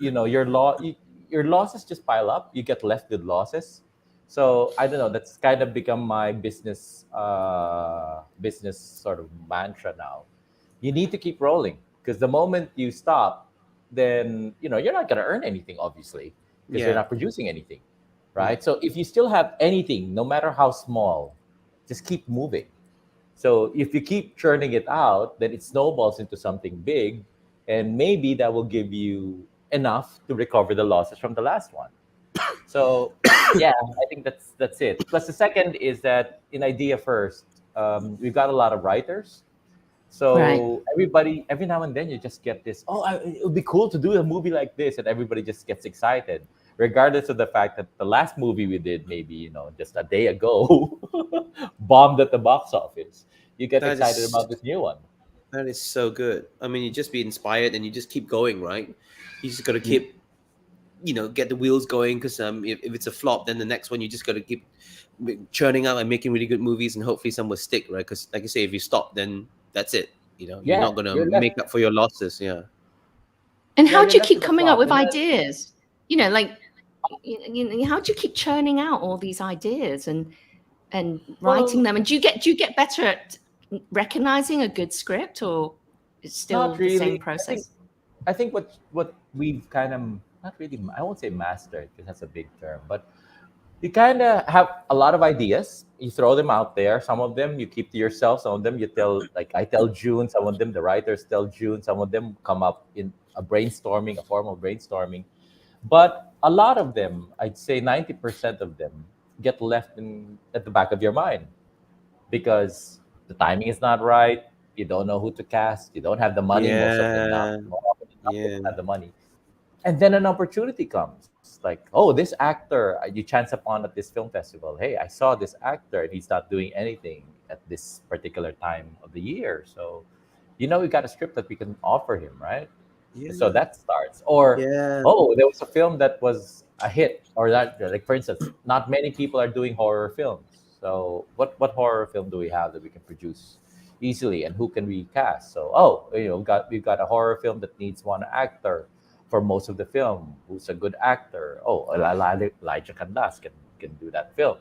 S1: your losses just pile up. You get left with losses. So I don't know. That's kind of become my business sort of mantra now. You need to keep rolling because the moment you stop, then you're not gonna earn anything, obviously, because you're
S3: Yeah.
S1: not producing anything, right? So if you still have anything, no matter how small, just keep moving. So if you keep churning it out, then it snowballs into something big, and maybe that will give you enough to recover the losses from the last one. So yeah, I think that's it. Plus the second is that in Idea First, we've got a lot of writers.
S2: Right.
S1: So every now and then you just get this, it would be cool to do a movie like this, and everybody just gets excited, regardless of the fact that the last movie we did, maybe just a day ago, bombed at the box office. You get
S3: That
S1: excited
S3: is
S1: about this new one.
S3: that is so good. I mean, you just be inspired and you just keep going, right? You just got to keep, get the wheels going because if it's a flop, then the next one you just got to keep churning out and making really good movies, and hopefully some will stick, right? Because like you say, if you stop, then that's it. You're
S1: Yeah,
S3: not gonna
S1: you're left.
S3: make up for your losses. Yeah.
S2: And
S1: Yeah,
S2: how
S1: you're
S2: do you
S1: left
S2: keep
S1: with a
S2: coming up
S1: flop,
S2: with
S1: and then
S2: ideas? Like, how do you keep churning out all these ideas and writing
S1: well,
S2: them? And do you get better at recognizing a good script, or it's still
S1: not
S2: the same
S1: really.
S2: process?
S1: I think what we've kind of not really. I won't say mastered because that's a big term, but you kind of have a lot of ideas. You throw them out there. Some of them you keep to yourself. Some of them you tell, like I tell June. Some of them the writers tell June. Some of them come up in a formal brainstorming. But a lot of them, I'd say 90% of them, get left at the back of your mind because the timing is not right. You don't know who to cast. You don't have the money. Most of them not.
S3: Yeah.
S1: More often than not, they
S3: Yeah.
S1: don't have the money. And then an opportunity comes like, oh, this actor you chance upon at this film festival. Hey, I saw this actor and he's not doing anything at this particular time of the year. So, we got a script that we can offer him, right? So
S3: Yeah.
S1: that starts. Or,
S3: Yeah.
S1: oh, there was a film that was a hit, or that, like, for instance, not many people are doing horror films. So, what horror film do we have that we can produce easily, and who can we cast? So, we've got a horror film that needs one actor for most of the film. Who's a good actor? Oh, Elijah Candas can do that film.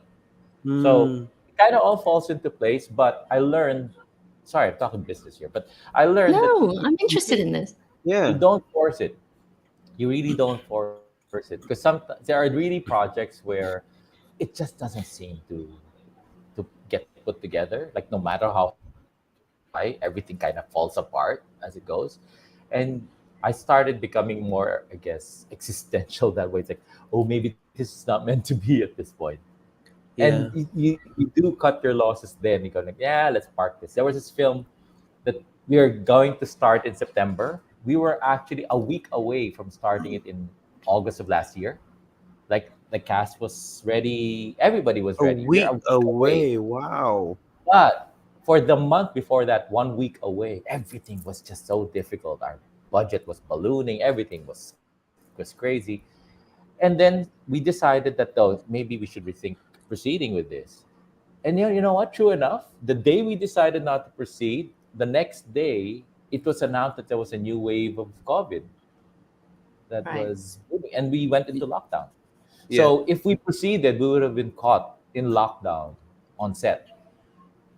S1: So
S3: Hmm.
S1: it kind of all falls into place. But I learned. Sorry, I'm talking business here, but I learned that
S2: No, I'm interested in this.
S1: you
S3: Yeah.
S1: don't force it. You really don't force it because sometimes there are really projects where it just doesn't seem to get put together. Like no matter how hard you try, everything kind of falls apart as it goes. And I started becoming more, I guess, existential that way. It's like, oh, maybe this is not meant to be at this point. And
S3: Yeah.
S1: you do cut your losses then. You go like, yeah, let's park this. There was this film that we are going to start in September. We were actually a week away from starting it in August of last year. Like the cast was ready, everybody was
S3: A
S1: ready. We're a
S3: week
S1: week away.
S3: away. Wow.
S1: But for the month before that, 1 week away, everything was just so difficult. Our budget was ballooning, everything was crazy. And then we decided that though maybe we should rethink proceeding with this. And you know what? True enough, the day we decided not to proceed, the next day it was announced that there was a new wave of COVID that
S2: Right.
S1: was booming, and we went into lockdown.
S3: Yeah.
S1: So if we proceeded, we would have been caught in lockdown on set.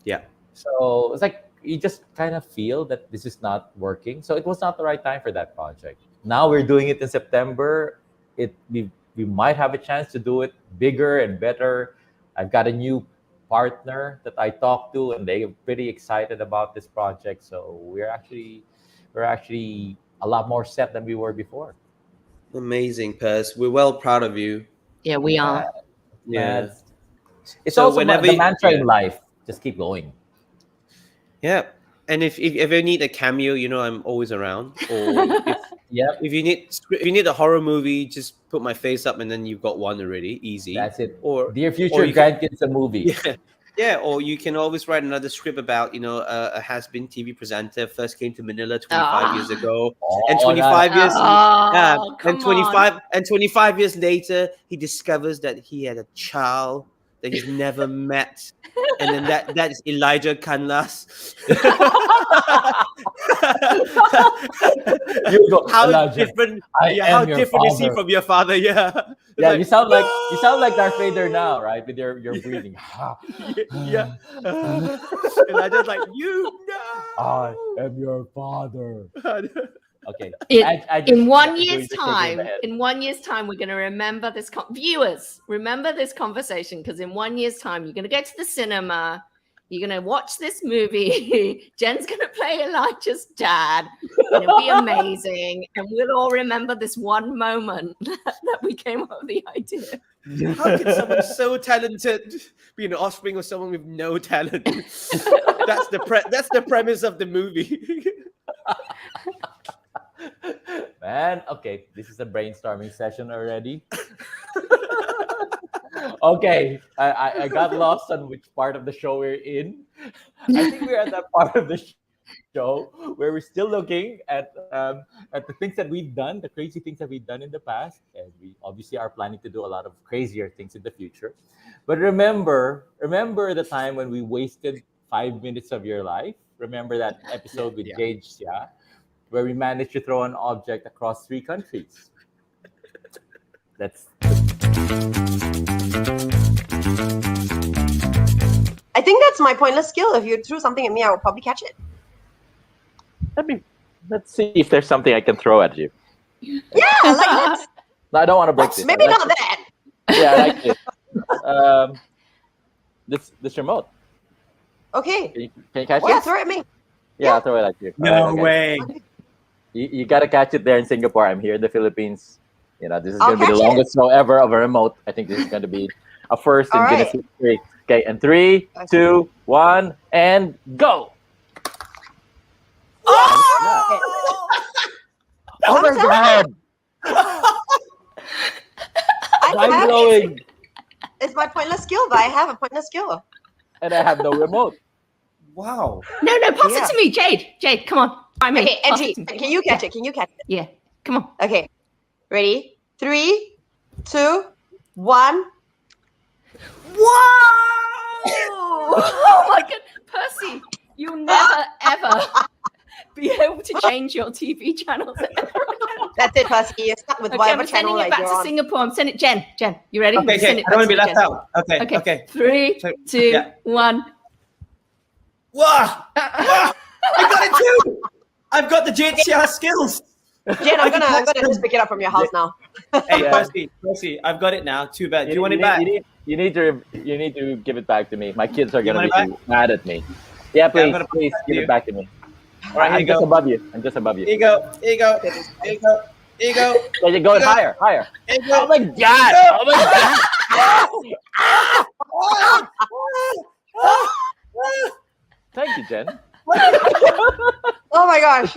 S3: Yeah.
S1: So it's like you just kind of feel that this is not working. So it was not the right time for that project. Now we're doing it in September. We might have a chance to do it bigger and better. I've got a new partner that I talked to, and they're pretty excited about this project. So we're actually a lot more set than we were before.
S3: Amazing, Pers. We're well proud of you.
S2: Yeah, we are.
S3: Yeah.
S1: It's
S3: So
S1: also
S3: whenever
S1: the
S3: you-
S1: mantra
S3: yeah.
S1: in life. Just keep going.
S3: Yeah. And if you need a cameo, I'm always around. Or if you need a horror movie, just put my face up, and then you've got one already. Easy.
S1: That's it.
S3: Or
S1: Dear Future
S3: you can-
S1: Grandkids, a movie.
S3: Yeah. Yeah, or you can always write another script about, a has-been TV presenter first came to Manila 25 years ago, and 25 years,
S2: come
S3: 25 years later, he discovers that he had a child that he's never met, and then that is Elijah Canlas. How
S1: Elijah,
S3: different?
S1: I
S3: How
S1: am your
S3: different is he
S1: father.
S3: from your father? Yeah. It's
S1: Yeah,
S3: like,
S1: you sound like Darth Vader now, right? With your breathing.
S3: yeah. And I just like,
S1: I am your father. Okay.
S2: In one
S1: doing
S2: year's
S1: the shaking of the
S2: time,
S1: head.
S2: we're going to remember this. Viewers, remember this conversation, because in 1 year's time, you're going to go to the cinema. You're going to watch this movie. Jen's going to play Elijah's dad. And it'll be amazing. And we'll all remember this one moment that we came up with the idea.
S3: How can someone so talented be an offspring of someone with no talent? That's the premise of the movie.
S1: Man, okay, this is a brainstorming session already. Okay, I got lost on which part of the show we're in. I think we're at that part of the show where we're still looking at the things that we've done, the crazy things that we've done in the past, and we obviously are planning to do a lot of crazier things in the future. But remember the time when we wasted 5 minutes of your life? Remember that episode with Jade, where we managed to throw an object across 3 countries?
S14: I think that's my pointless skill. If you threw something at me, I would probably catch it.
S1: Let's see if there's something I can throw at you.
S14: Yeah, like
S1: No, I don't want to break this.
S14: maybe
S1: I like
S14: not
S1: it.
S14: that.
S1: Yeah, I like this. This remote.
S14: Okay.
S1: Can you catch
S14: Yeah,
S1: it?
S14: throw it at me.
S1: Yeah, I'll throw it at you.
S3: No
S1: All right, okay.
S3: way.
S1: You gotta catch it there in Singapore. I'm here in the Philippines. This is
S14: I'll
S1: gonna be the
S14: catch it.
S1: longest throw ever of a remote. I think this is gonna be a first in
S14: All
S1: Guinness
S14: right.
S1: history. Okay, and 3, 2, 1, and go!
S14: Oh
S1: my God! Mind blowing!
S14: It's my pointless skill, but I have a pointless skill.
S1: And I have no remote.
S3: Wow.
S2: No, pass
S14: Yeah.
S2: it to me, Jade. Jade, come on. I mean,
S14: Okay, Angie, can you catch it? Can you catch it?
S2: Yeah, come on.
S14: Okay. Ready? 3, 2, 1.
S2: Oh my God, Percy, you'll never ever be able to change your TV channels.
S14: That's it, Percy. You're stuck with
S2: Okay,
S14: whatever
S2: I'm sending
S14: channel
S2: it back
S14: you're
S2: to
S14: on.
S2: Singapore. I'm sending it. Jen, you ready?
S3: Okay,
S2: Send it
S3: I don't want to be
S2: back
S3: left
S2: Jen.
S3: out. Okay.
S2: 3, 2, 1.
S3: Wow! I got it too. I've got the Jade Xia skills.
S14: Jen, I'm gonna just pick it up from your house now.
S3: Hey,
S1: Yeah.
S3: Percy, I've got it now. Too bad. Do you want it back?
S1: You need to give it back to me. My kids are
S3: You
S1: gonna
S3: want it
S1: be mad at me. Yeah,
S3: I'm
S1: please,
S3: gonna
S1: please
S3: put it
S1: give
S3: back
S1: it back to me. All right, I'm just above you. I'm just above you.
S3: Ego.
S1: Let it go higher. Oh my god! Oh my god! Thank you, Jen.
S14: Oh my gosh.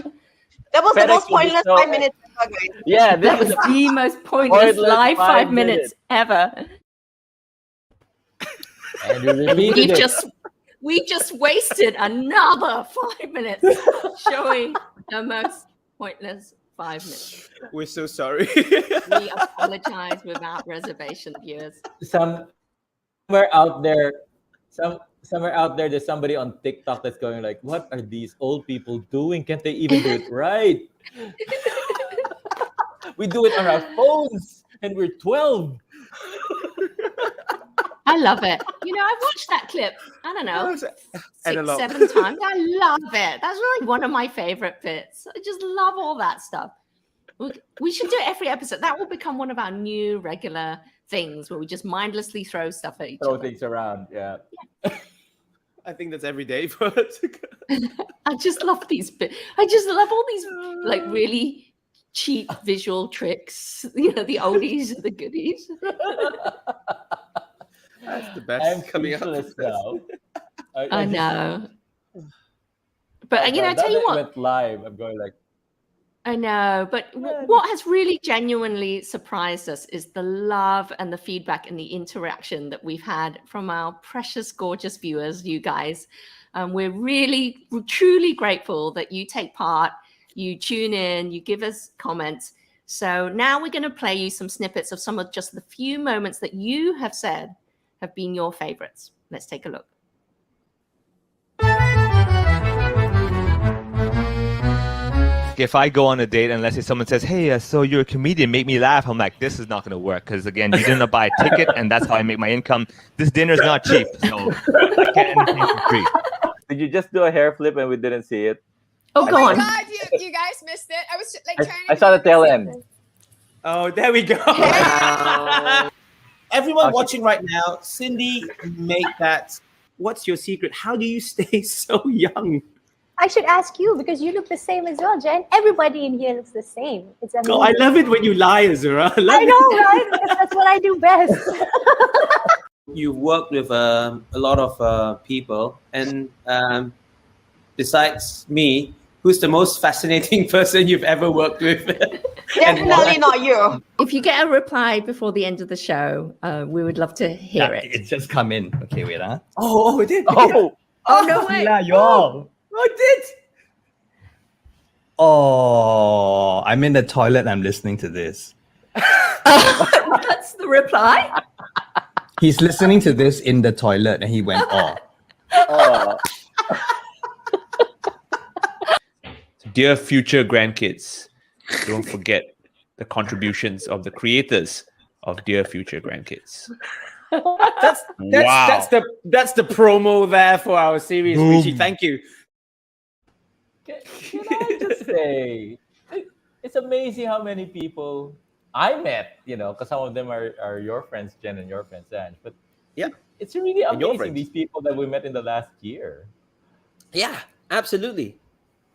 S14: That was the
S1: FedEx
S14: most
S1: will be
S14: pointless
S1: so-
S14: 5 minutes ever, guys.
S1: Yeah,
S2: That was the most pointless live 5 minutes ever.
S1: And we repeated it.
S2: We just wasted another 5 minutes showing the most pointless 5 minutes.
S3: We're so sorry.
S2: We apologize without reservation, viewers.
S1: Somewhere out there, there's somebody on TikTok that's going like, "What are these old people doing? Can't they even do it right? We do it on our phones, and we're 12."
S2: I love it. You know, I've watched that clip, I don't know, 6, 7 times. I love it. That's really one of my favorite bits. I just love all that stuff. We should do it every episode. That will become one of our new regular things where we just mindlessly throw stuff at each
S1: Throw
S2: other.
S1: things around, yeah.
S3: I think that's every day for us.
S2: I just love these bits. I just love all these like really cheap visual tricks. You know, the oldies, the goodies.
S3: That's the best.
S1: I'm
S3: coming up.
S1: speechless now.
S2: I know. But you know, I tell you what.
S1: Went live. I'm going like.
S2: I know, but what has really genuinely surprised us is the love and the feedback and the interaction that we've had from our precious, gorgeous viewers, you guys. We're truly grateful that you take part, you tune in, you give us comments. So now we're going to play you some snippets of some of just the few moments that you have said have been your favorites. Let's take a look.
S12: If I go on a date and let's say someone says, "Hey, so you're a comedian, make me laugh," I'm like, this is not going to work because again, you didn't buy a ticket, and that's how I make my income. This dinner's not cheap, so I get anything for free.
S1: Did you just do a hair flip and we didn't see it?
S2: Oh, go on.
S19: God, you guys missed it. I was like trying
S1: I saw the tail end.
S3: Oh, there we go. Everyone watching right now, Cindy made that. What's your secret? How do you stay so young?
S17: I should ask you because you look the same as well, Jen. Everybody in here looks the same. It's amazing.
S3: Oh, I love it when you lie, Azura.
S17: I know, right? Because that's what I do best.
S3: You've worked with a lot of people, and besides me, who's the most fascinating person you've ever worked with?
S14: Definitely not you.
S2: If you get a reply before the end of the show, we would love to hear it.
S20: It's just come in. Okay, wait.
S3: Oh, it did.
S2: Oh, no way.
S20: Yeah, y'all.
S3: I did.
S20: Oh, I'm in the toilet. I'm listening to this.
S2: That's the reply.
S20: He's listening to this in the toilet, and he went, "Oh."
S1: Oh.
S21: Dear future grandkids, don't forget the contributions of the creators of Dear Future Grandkids.
S3: That's the promo there for our series, Richie. Thank you.
S1: Can I just say, it's amazing how many people I met, you know, because some of them are your friends, Jen, and your friends, Ange. But
S3: yeah,
S1: it's really
S3: And your
S1: amazing,
S3: friends.
S1: these people that we met in the last year.
S3: Yeah, absolutely.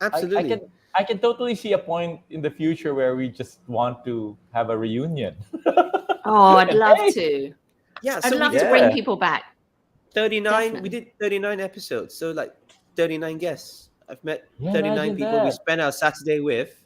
S3: Absolutely.
S1: I can totally see a point in the future where we just want to have a reunion.
S2: Oh, I'd love to.
S3: Yeah,
S2: I'd
S3: so
S2: love
S3: we
S2: to
S3: did
S2: bring people back.
S3: 39.
S2: Definitely.
S3: We did 39 episodes, so like 39 guests. I've met
S1: Yeah,
S3: 39
S1: imagine
S3: people
S1: that.
S3: we spent our Saturday with,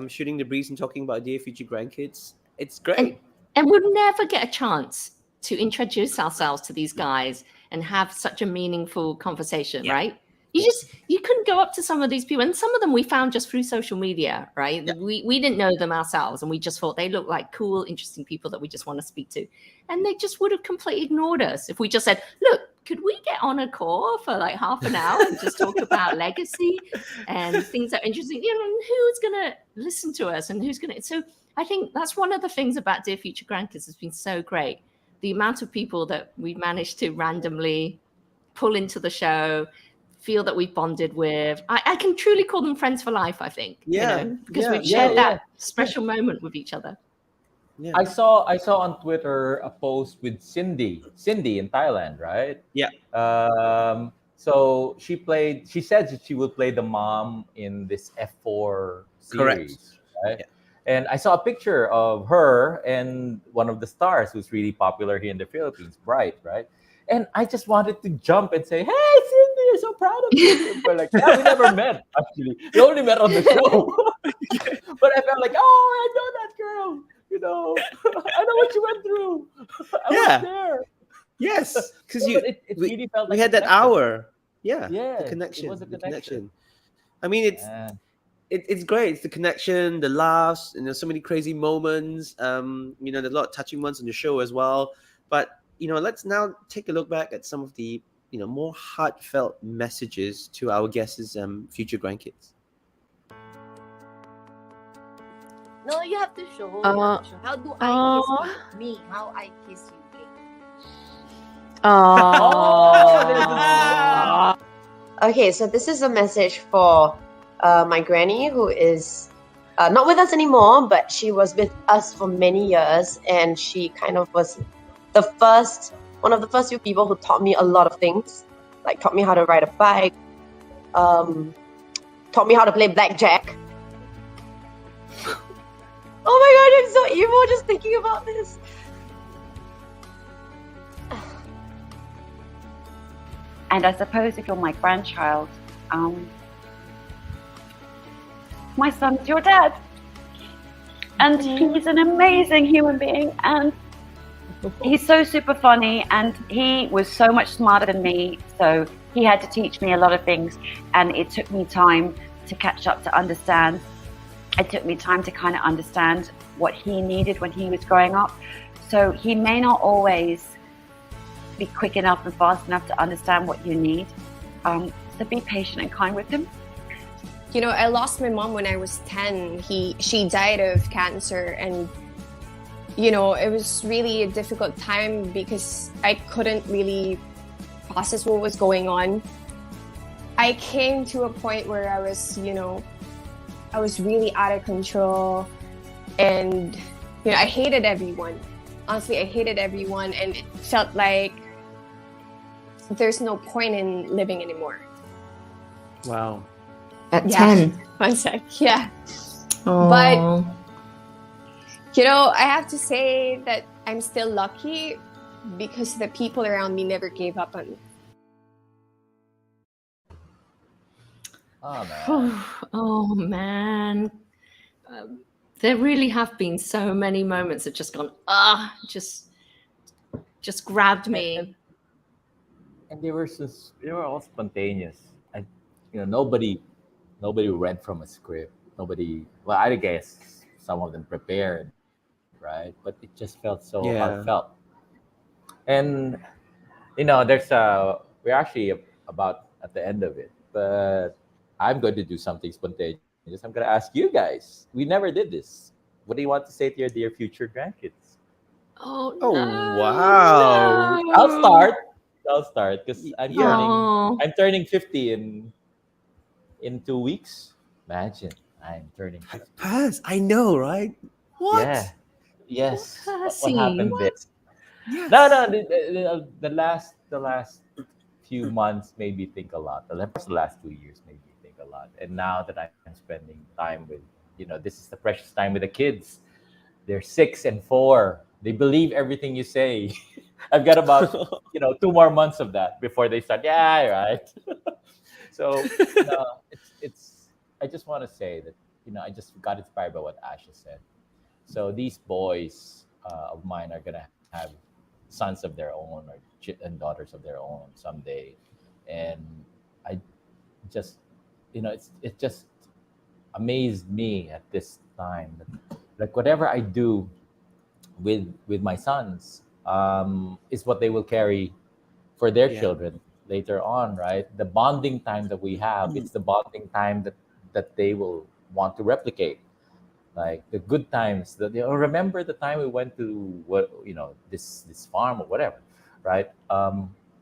S3: shooting the breeze and talking about Dear Future Grandkids. It's great.
S2: And we'll never get a chance to introduce ourselves to these guys and have such a meaningful conversation, right? You couldn't go up to some of these people, and some of them we found just through social media, right? We didn't know them ourselves, and we just thought they looked like cool, interesting people that we just want to speak to, and they just would have completely ignored us if we just said, "Look, could we get on a call for like half an hour and just talk about legacy and things that are interesting? You know, who's gonna listen to us and who's gonna?" So I think that's one of the things about Dear Future Grandkids has been so great. The amount of people that we've managed to randomly pull into the show, feel that we've bonded with. I can truly call them friends for life, I think.
S3: Yeah,
S2: You know, because
S3: yeah,
S2: we've shared
S1: yeah,
S2: that special moment with each other.
S3: Yeah.
S1: I saw on Twitter a post with Cindy in Thailand, right?
S3: Yeah.
S1: So she said that she will play the mom in this F4
S3: Correct.
S1: series, right? And I saw a picture of her and one of the stars who's really popular here in the Philippines, Bright, right? And I just wanted to jump and say, "Hey, Cindy, you're so proud of me." But like, yeah, we never met actually. We only met on the show. But I felt like, oh, I know that girl. You know, I know what she went through. I was there.
S3: Yes, because
S1: No, but it really felt
S3: we
S1: like a
S3: had that
S1: connection.
S3: hour. Yeah,
S1: Yeah,
S3: the
S1: it
S3: connection.
S1: was a
S3: The
S1: connection.
S3: connection. I mean, it's great. It's the connection, the laughs, and there's so many crazy moments. There's a lot of touching ones on the show as well. But let's now take a look back at some of the more heartfelt messages to our guests, future grandkids.
S5: No, you have to show. How do I kiss you? Me, how I kiss you.
S14: Okay, so this is a message for my granny, who is not with us anymore, but she was with us for many years, and she kind of was one of the first few people who taught me a lot of things, like taught me how to ride a bike, taught me how to play blackjack. Oh my god, I'm so emo just thinking about this.
S13: And I suppose if you're my grandchild, my son's your dad. And he's an amazing human being, and he's so super funny, and he was so much smarter than me, so he had to teach me a lot of things, and it took me time to catch up, to understand. It took me time to kind of understand what he needed when he was growing up. So he may not always be quick enough and fast enough to understand what you need. So be patient and kind with him.
S19: You know, I lost my mom when I was 10. She died of cancer, and it was really a difficult time because I couldn't really process what was going on. I came to a point where I was really out of control, and I hated everyone. Honestly, I hated everyone, and it felt like there's no point in living anymore.
S3: Wow.
S2: At 10.
S19: 1 sec. Yeah.
S2: Oh.
S19: But I have to say that I'm still lucky because the people around me never gave up on me.
S1: Oh man.
S2: Oh man. There really have been so many moments that just gone, just grabbed me.
S1: And they were all spontaneous. Nobody read from a script. Nobody. Well, I guess some of them prepared, right? But it just felt so heartfelt. And we're actually about at the end of it, but I'm going to do something spontaneous. I'm going to ask you guys. We never did this. What do you want to say to your dear future grandkids?
S2: Oh
S3: wow!
S2: No.
S1: I'll start because I'm turning 50 in 2 weeks. Imagine I'm turning 50.
S3: Pass, I know, right? What?
S1: Yeah. Yes. What
S2: Perci,
S1: happened there?
S3: Yes.
S1: No. The last few months made me think a lot. The last 2 years made me think a lot. And now that I'm spending time with, this is the precious time with the kids. They're 6 and 4. They believe everything you say. I've got about 2 more months of that before they start. Yeah, right. So it's. I just want to say that I just got inspired by what Asha said. So these boys of mine are gonna have sons of their own and daughters of their own someday, and I just it just amazed me at this time that, like, whatever I do with my sons is what they will carry for their children later on, right? The bonding time that we have, it's the bonding time that they will want to replicate, like the good times that remember the time we went to this farm or whatever, right?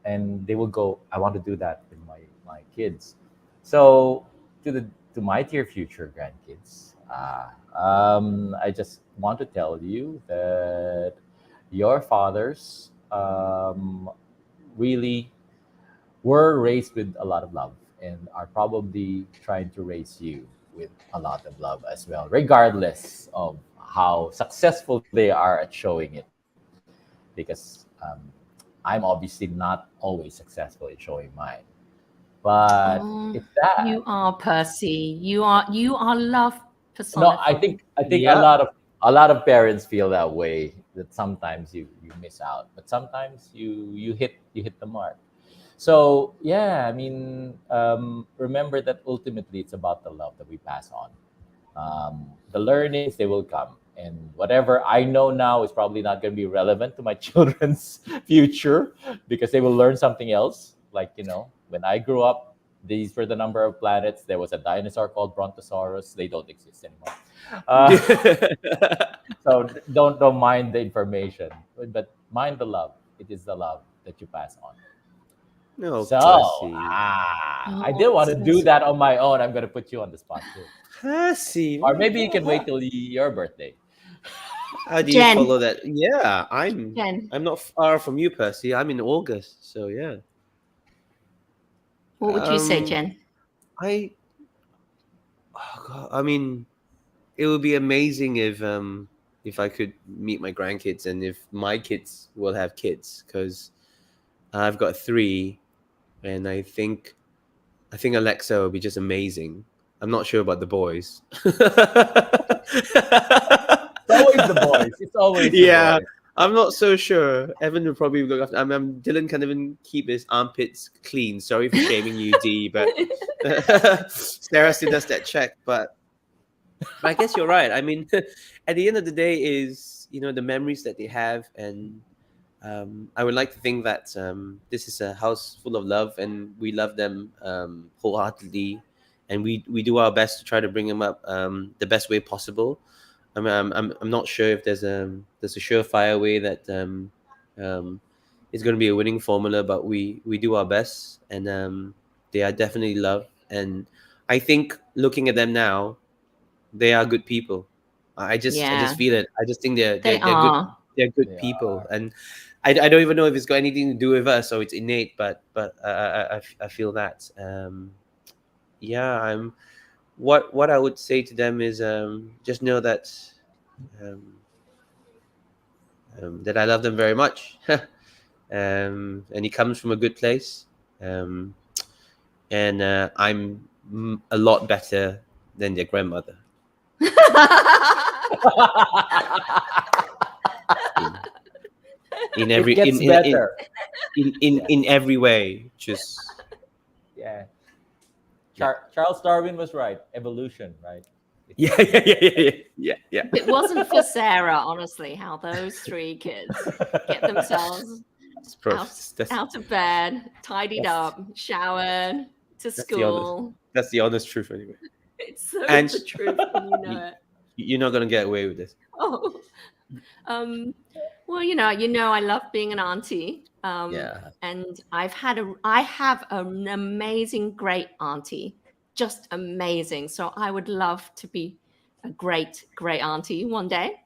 S1: And they will go, I want to do that with my kids. So to my dear future grandkids, I just want to tell you that your fathers really were raised with a lot of love and are probably trying to raise you with a lot of love as well, regardless of how successful they are at showing it. Because I'm obviously not always successful in showing mine, but
S2: Oh,
S1: it's that.
S2: you are Percy. You are love
S1: No, I
S2: personified.
S1: think I think
S3: Yeah.
S1: a lot of parents feel that way. That sometimes you miss out, but sometimes you hit the mark. So yeah, I mean, remember that ultimately it's about the love that we pass on. The learnings they will come, and whatever I know now is probably not going to be relevant to my children's future because they will learn something else. Like when I grew up, these were the number of planets. There was a dinosaur called Brontosaurus. They don't exist anymore. Uh, so don't mind the information, but mind the love. It is the love that you pass on.
S3: No,
S1: So
S3: Percy.
S1: I didn't
S2: Oh,
S1: want to
S2: so
S1: do that on my own. I'm gonna put you on the spot too.
S3: Percy.
S1: Or maybe you can wait till your birthday.
S3: How do you
S2: Jen.
S3: follow that? Yeah,
S2: Jen,
S3: I'm not far from you, Percy. I'm in August, so yeah.
S2: what would you say,
S3: Um,
S2: Jen?
S3: oh God, I mean, it would be amazing if I could meet my grandkids and if my kids will have kids because I've got three, and I think Alexa will be just amazing. I'm not sure about the boys.
S1: It's always the boys. It's always the
S3: Yeah,
S1: boys.
S3: I'm not so sure. Evan will probably look after. Dylan can't even keep his armpits clean. Sorry for shaming you, D, but Sarah still does that check. But I guess you're right. I mean, at the end of the day, is the memories that they have, and I would like to think that this is a house full of love, and we love them wholeheartedly, and we do our best to try to bring them up the best way possible. I'm not sure if there's a surefire way that is going to be a winning formula, but we do our best, and they are definitely loved. And I think looking at them now, they are good people. I just
S2: Yeah,
S3: feel it. I just think
S2: they
S3: they're good.
S2: are.
S3: They're good
S1: They
S3: people,
S1: are.
S3: and I don't even know if it's got anything to do with us or it's innate, but I feel that. Yeah, what I would say to them is just know that um, that I love them very much, and it comes from a good place, um, and I'm a lot better than their grandmother in
S1: It
S3: every
S1: gets better. Yeah.
S3: in every way. Just
S1: Yeah.
S3: yeah,
S1: Charles Darwin was right. Evolution, right? It's
S3: yeah,
S1: just
S3: yeah, yeah, yeah, yeah, yeah.
S2: If it wasn't for Sarah, honestly, how those three kids get themselves out
S3: That's
S2: out of bed, tidied
S3: that's
S2: up, showered, to
S3: that's the honest
S2: school.
S3: that's the honest truth anyway.
S2: It's so
S3: And
S2: the truth, and you know it.
S3: you're not gonna get away with this.
S2: Oh, um, well, I love being an auntie.
S3: Yeah.
S2: And I have an amazing, great auntie, just amazing. So I would love to be a great, great auntie one day.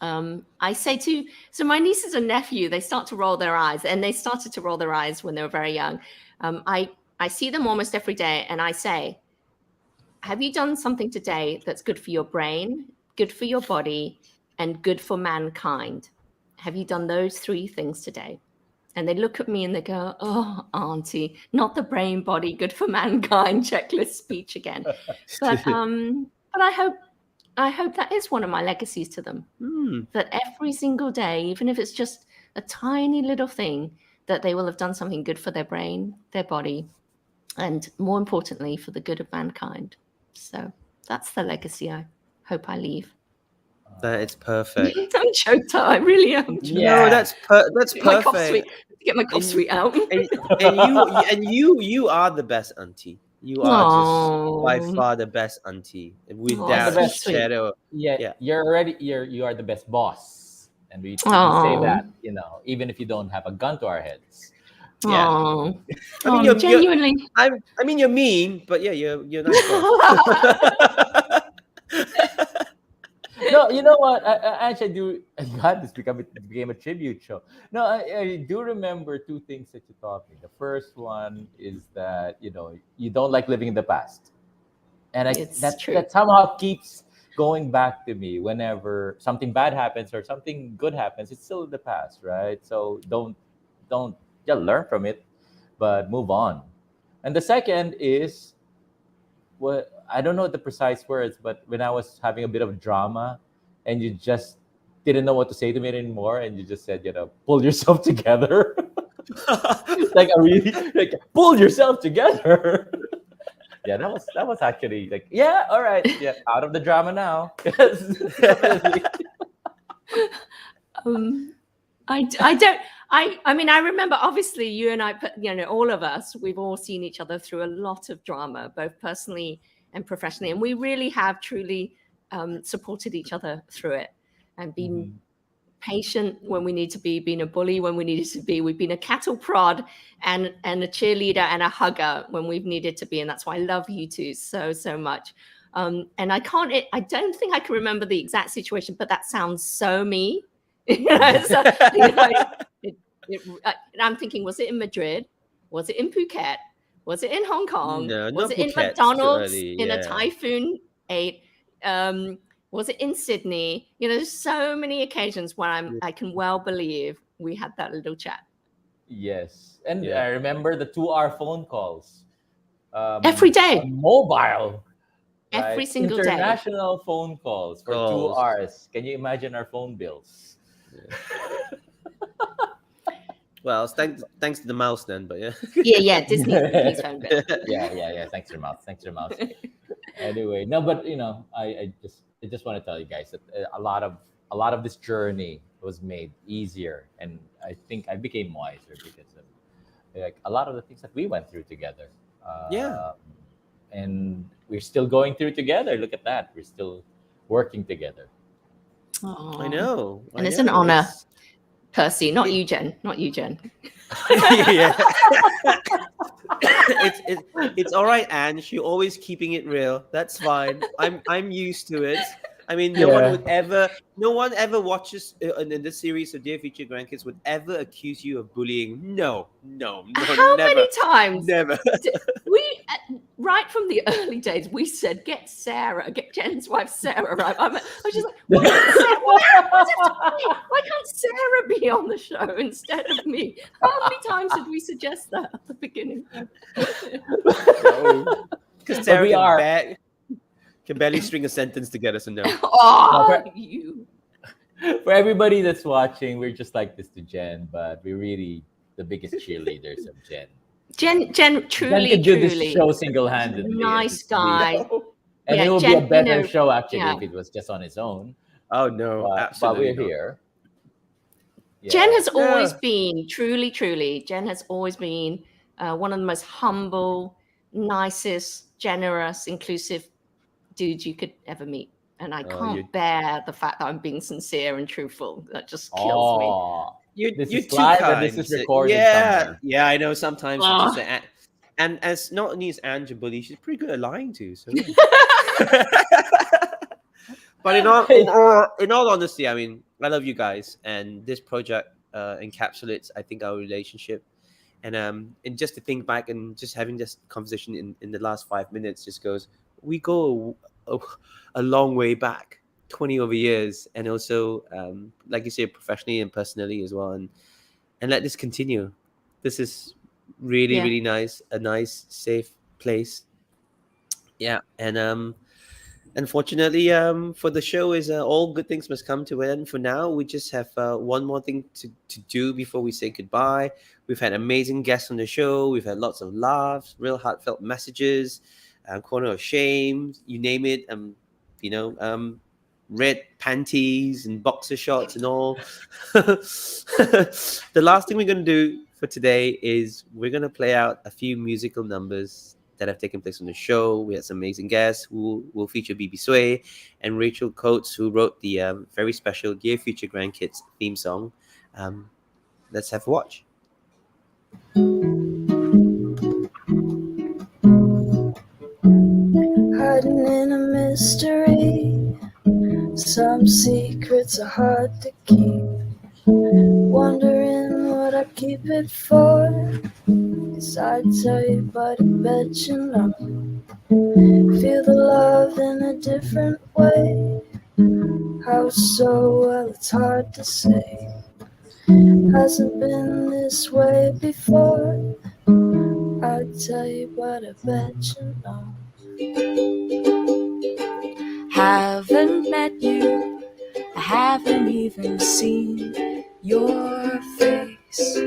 S2: I say so my nieces and nephew, they start to roll their eyes, and they started to roll their eyes when they were very young. I see them almost every day, and I say, have you done something today that's good for your brain, good for your body, and good for mankind? Have you done those three things today? And they look at me and they go, oh, auntie, not the brain, body, good for mankind checklist speech again. But I hope that is one of my legacies to them. That every single day, even if it's just a tiny little thing, that they will have done something good for their brain, their body, and more importantly, for the good of mankind. So that's the legacy I hope I leave.
S3: That is perfect.
S2: I'm choked up. I really am.
S3: No, that's
S2: Get my cough
S3: perfect.
S2: sweet. Get my cough sweet out.
S3: And you are the best auntie. You are just by
S2: Aw.
S3: far the best auntie,
S1: And
S3: without
S1: the
S3: a
S1: best
S3: shadow.
S1: Yeah,
S3: Yeah.
S1: you are the best boss, and we say
S2: Aw.
S1: that even if you don't have a gun to our heads.
S3: Yeah.
S2: Aw.
S3: I mean,
S2: Oh, genuinely.
S3: I mean, you're mean, but yeah, you're nice. Boss.
S1: No, you know what? Ange, I do. God, became a tribute show. No, I do remember two things that you taught me. The first one is that you don't like living in the past, and
S2: It's true.
S1: that somehow keeps going back to me whenever something bad happens or something good happens. It's still in the past, right? So don't learn from it, but move on. And the second is what I don't know the precise words, but when I was having a bit of drama, and you just didn't know what to say to me anymore, and you just said, pull yourself together. Like a really like pull yourself together. Yeah, that was actually like, yeah, all right, yeah, out of the drama now. Yes, definitely.
S2: I don't. I mean, I remember obviously you and I, all of us, we've all seen each other through a lot of drama, both personally and professionally, and we really have truly supported each other through it and been patient when we need to be, been a bully when we needed to be. We've been a cattle prod and a cheerleader and a hugger when we've needed to be, and that's why I love you two so much. And I don't think I can remember the exact situation, but that sounds so me. I'm thinking, was it in Madrid? Was it in Phuket? Was it in Hong Kong?
S3: No,
S2: was
S3: not
S2: it in
S3: Phuket. Too
S2: McDonald's
S3: early,
S2: in a
S3: yeah.
S2: Typhoon 8? Was it in Sydney? There's so many occasions where I can well believe we had that little chat.
S1: Yes, and
S3: Yeah.
S1: I remember the 2-hour phone calls.
S2: Every day.
S1: On mobile.
S2: Every
S1: Right?
S2: single day.
S1: International phone calls for 2 hours. Can you imagine our phone bills?
S3: Well, it's thanks to the mouse then, but yeah.
S2: Yeah, Disney's phone bill.
S1: Yeah. Thanks for mouse. Anyway, no, but I just want to tell you guys that a lot of this journey was made easier, and I think I became wiser because of like a lot of the things that we went through together.
S3: Yeah.
S1: And we're still going through together. Look at that. We're still working together.
S3: I know.
S2: And it's an honor, Percy, not you, Jen.
S3: Yeah. It's all right, Ange. You're always keeping it real. That's fine. I'm used to it. I mean, no one ever watches in this series of Dear Future Grandkids would ever accuse you of bullying. No,
S2: How
S3: never.
S2: many times?
S3: Never.
S2: We, right from the early days, we said, get Jen's wife Sarah, right? I was just like, why can't Sarah be on the show instead of me? How many times did we suggest that at the beginning?
S3: Because Sarah can barely string a sentence together, so no.
S2: You.
S1: For everybody that's watching, we're just like this to Jen, but we're really the biggest cheerleaders of Jen.
S2: Jen truly,
S1: Jen could do this show single-handedly.
S2: Nice guy.
S1: And it would be a better show actually if it was just on its own.
S3: Oh no,
S1: But
S3: absolutely.
S1: we're here. Yeah.
S2: Jen has always been truly. Jen has always been one of the most humble, nicest, generous, inclusive dudes you could ever meet. And I can't bear the fact that I'm being sincere and truthful. That just kills me.
S3: You're
S1: is
S3: too
S1: live
S3: kind.
S1: and this is recorded somewhere.
S3: Yeah, I know. Sometimes you just say, and as not only is Ange a bully, she's pretty good at lying too. So. But in all honesty, I mean, I love you guys, and this project encapsulates, I think, our relationship. And just to think back and just having this conversation in the last 5 minutes just goes, we go a long way back, 20 over years, and also like you say, professionally and personally as well, and let this continue. This is really nice, a nice safe place. Yeah. And unfortunately for the show is all good things must come to an end. For now, we just have one more thing to do before we say goodbye. We've had amazing guests on the show. We've had lots of laughs, real heartfelt messages, corner of shame, you name it. Red panties and boxer shorts and all. The last thing we're going to do for today is we're going to play out a few musical numbers that have taken place on the show. We had some amazing guests who will feature BB Sway and Rachel Coates, who wrote the very special Dear Future Grandkids theme song. Let's have a watch.
S7: Hiding in a mystery, Some secrets are hard to keep. Wondering what I keep it for. 'Cause I'd tell you, but I bet you know. Feel the love in a different way. How so? Well, it's hard to say. Hasn't been this way before. I'd tell you, but I bet you know. Haven't met you, I haven't even seen your face.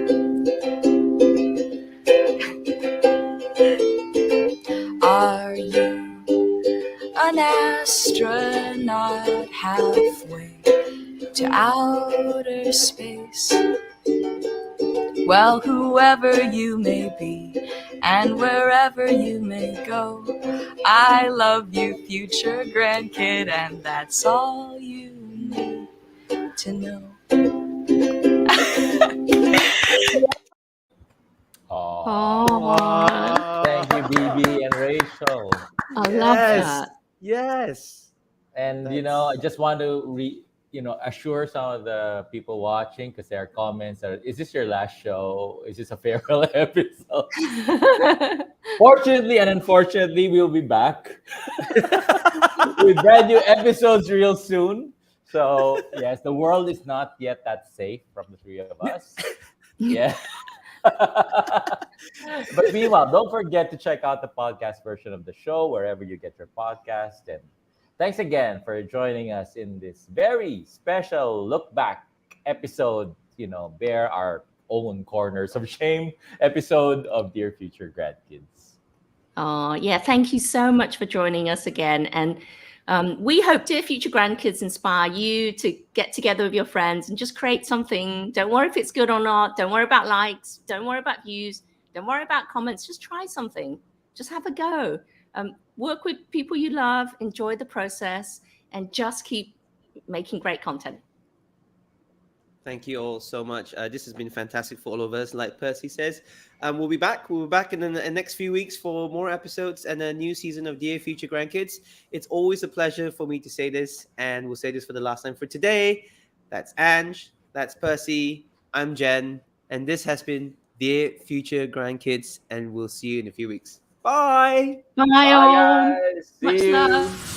S7: Are you an astronaut halfway to outer space? Well, whoever you may be and wherever you may go, I love you, future grandkid, and that's all you need to know.
S2: Aww.
S1: Thank you, BB and Rachel.
S2: I love that.
S3: Yes.
S1: And you know, I just want to assure some of the people watching, because there are comments that, is this your last show? Is this a farewell episode? Fortunately and unfortunately, we'll be back with brand new episodes real soon. So yes, the world is not yet that safe from the three of us. Yeah. But meanwhile, don't forget to check out the podcast version of the show wherever you get your podcast. And thanks again for joining us in this very special look back episode, bear our own corners of shame episode of Dear Future Grandkids.
S2: Oh, yeah. Thank you so much for joining us again. And we hope Dear Future Grandkids inspire you to get together with your friends and just create something. Don't worry if it's good or not. Don't worry about likes. Don't worry about views. Don't worry about comments. Just try something. Just have a go. Work with people you love. Enjoy the process. And just keep making great content.
S3: Thank you all so much. This has been fantastic for all of us. Like Percy says, we'll be back. We'll be back in the next few weeks for more episodes and a new season of Dear Future Grandkids. It's always a pleasure for me to say this, and we'll say this for the last time for today. That's Ange. That's Percy. I'm Jien. And this has been Dear Future Grandkids, and we'll see you in a few weeks. Bye.
S2: Bye,
S1: guys.
S2: Much
S1: See you.
S2: love.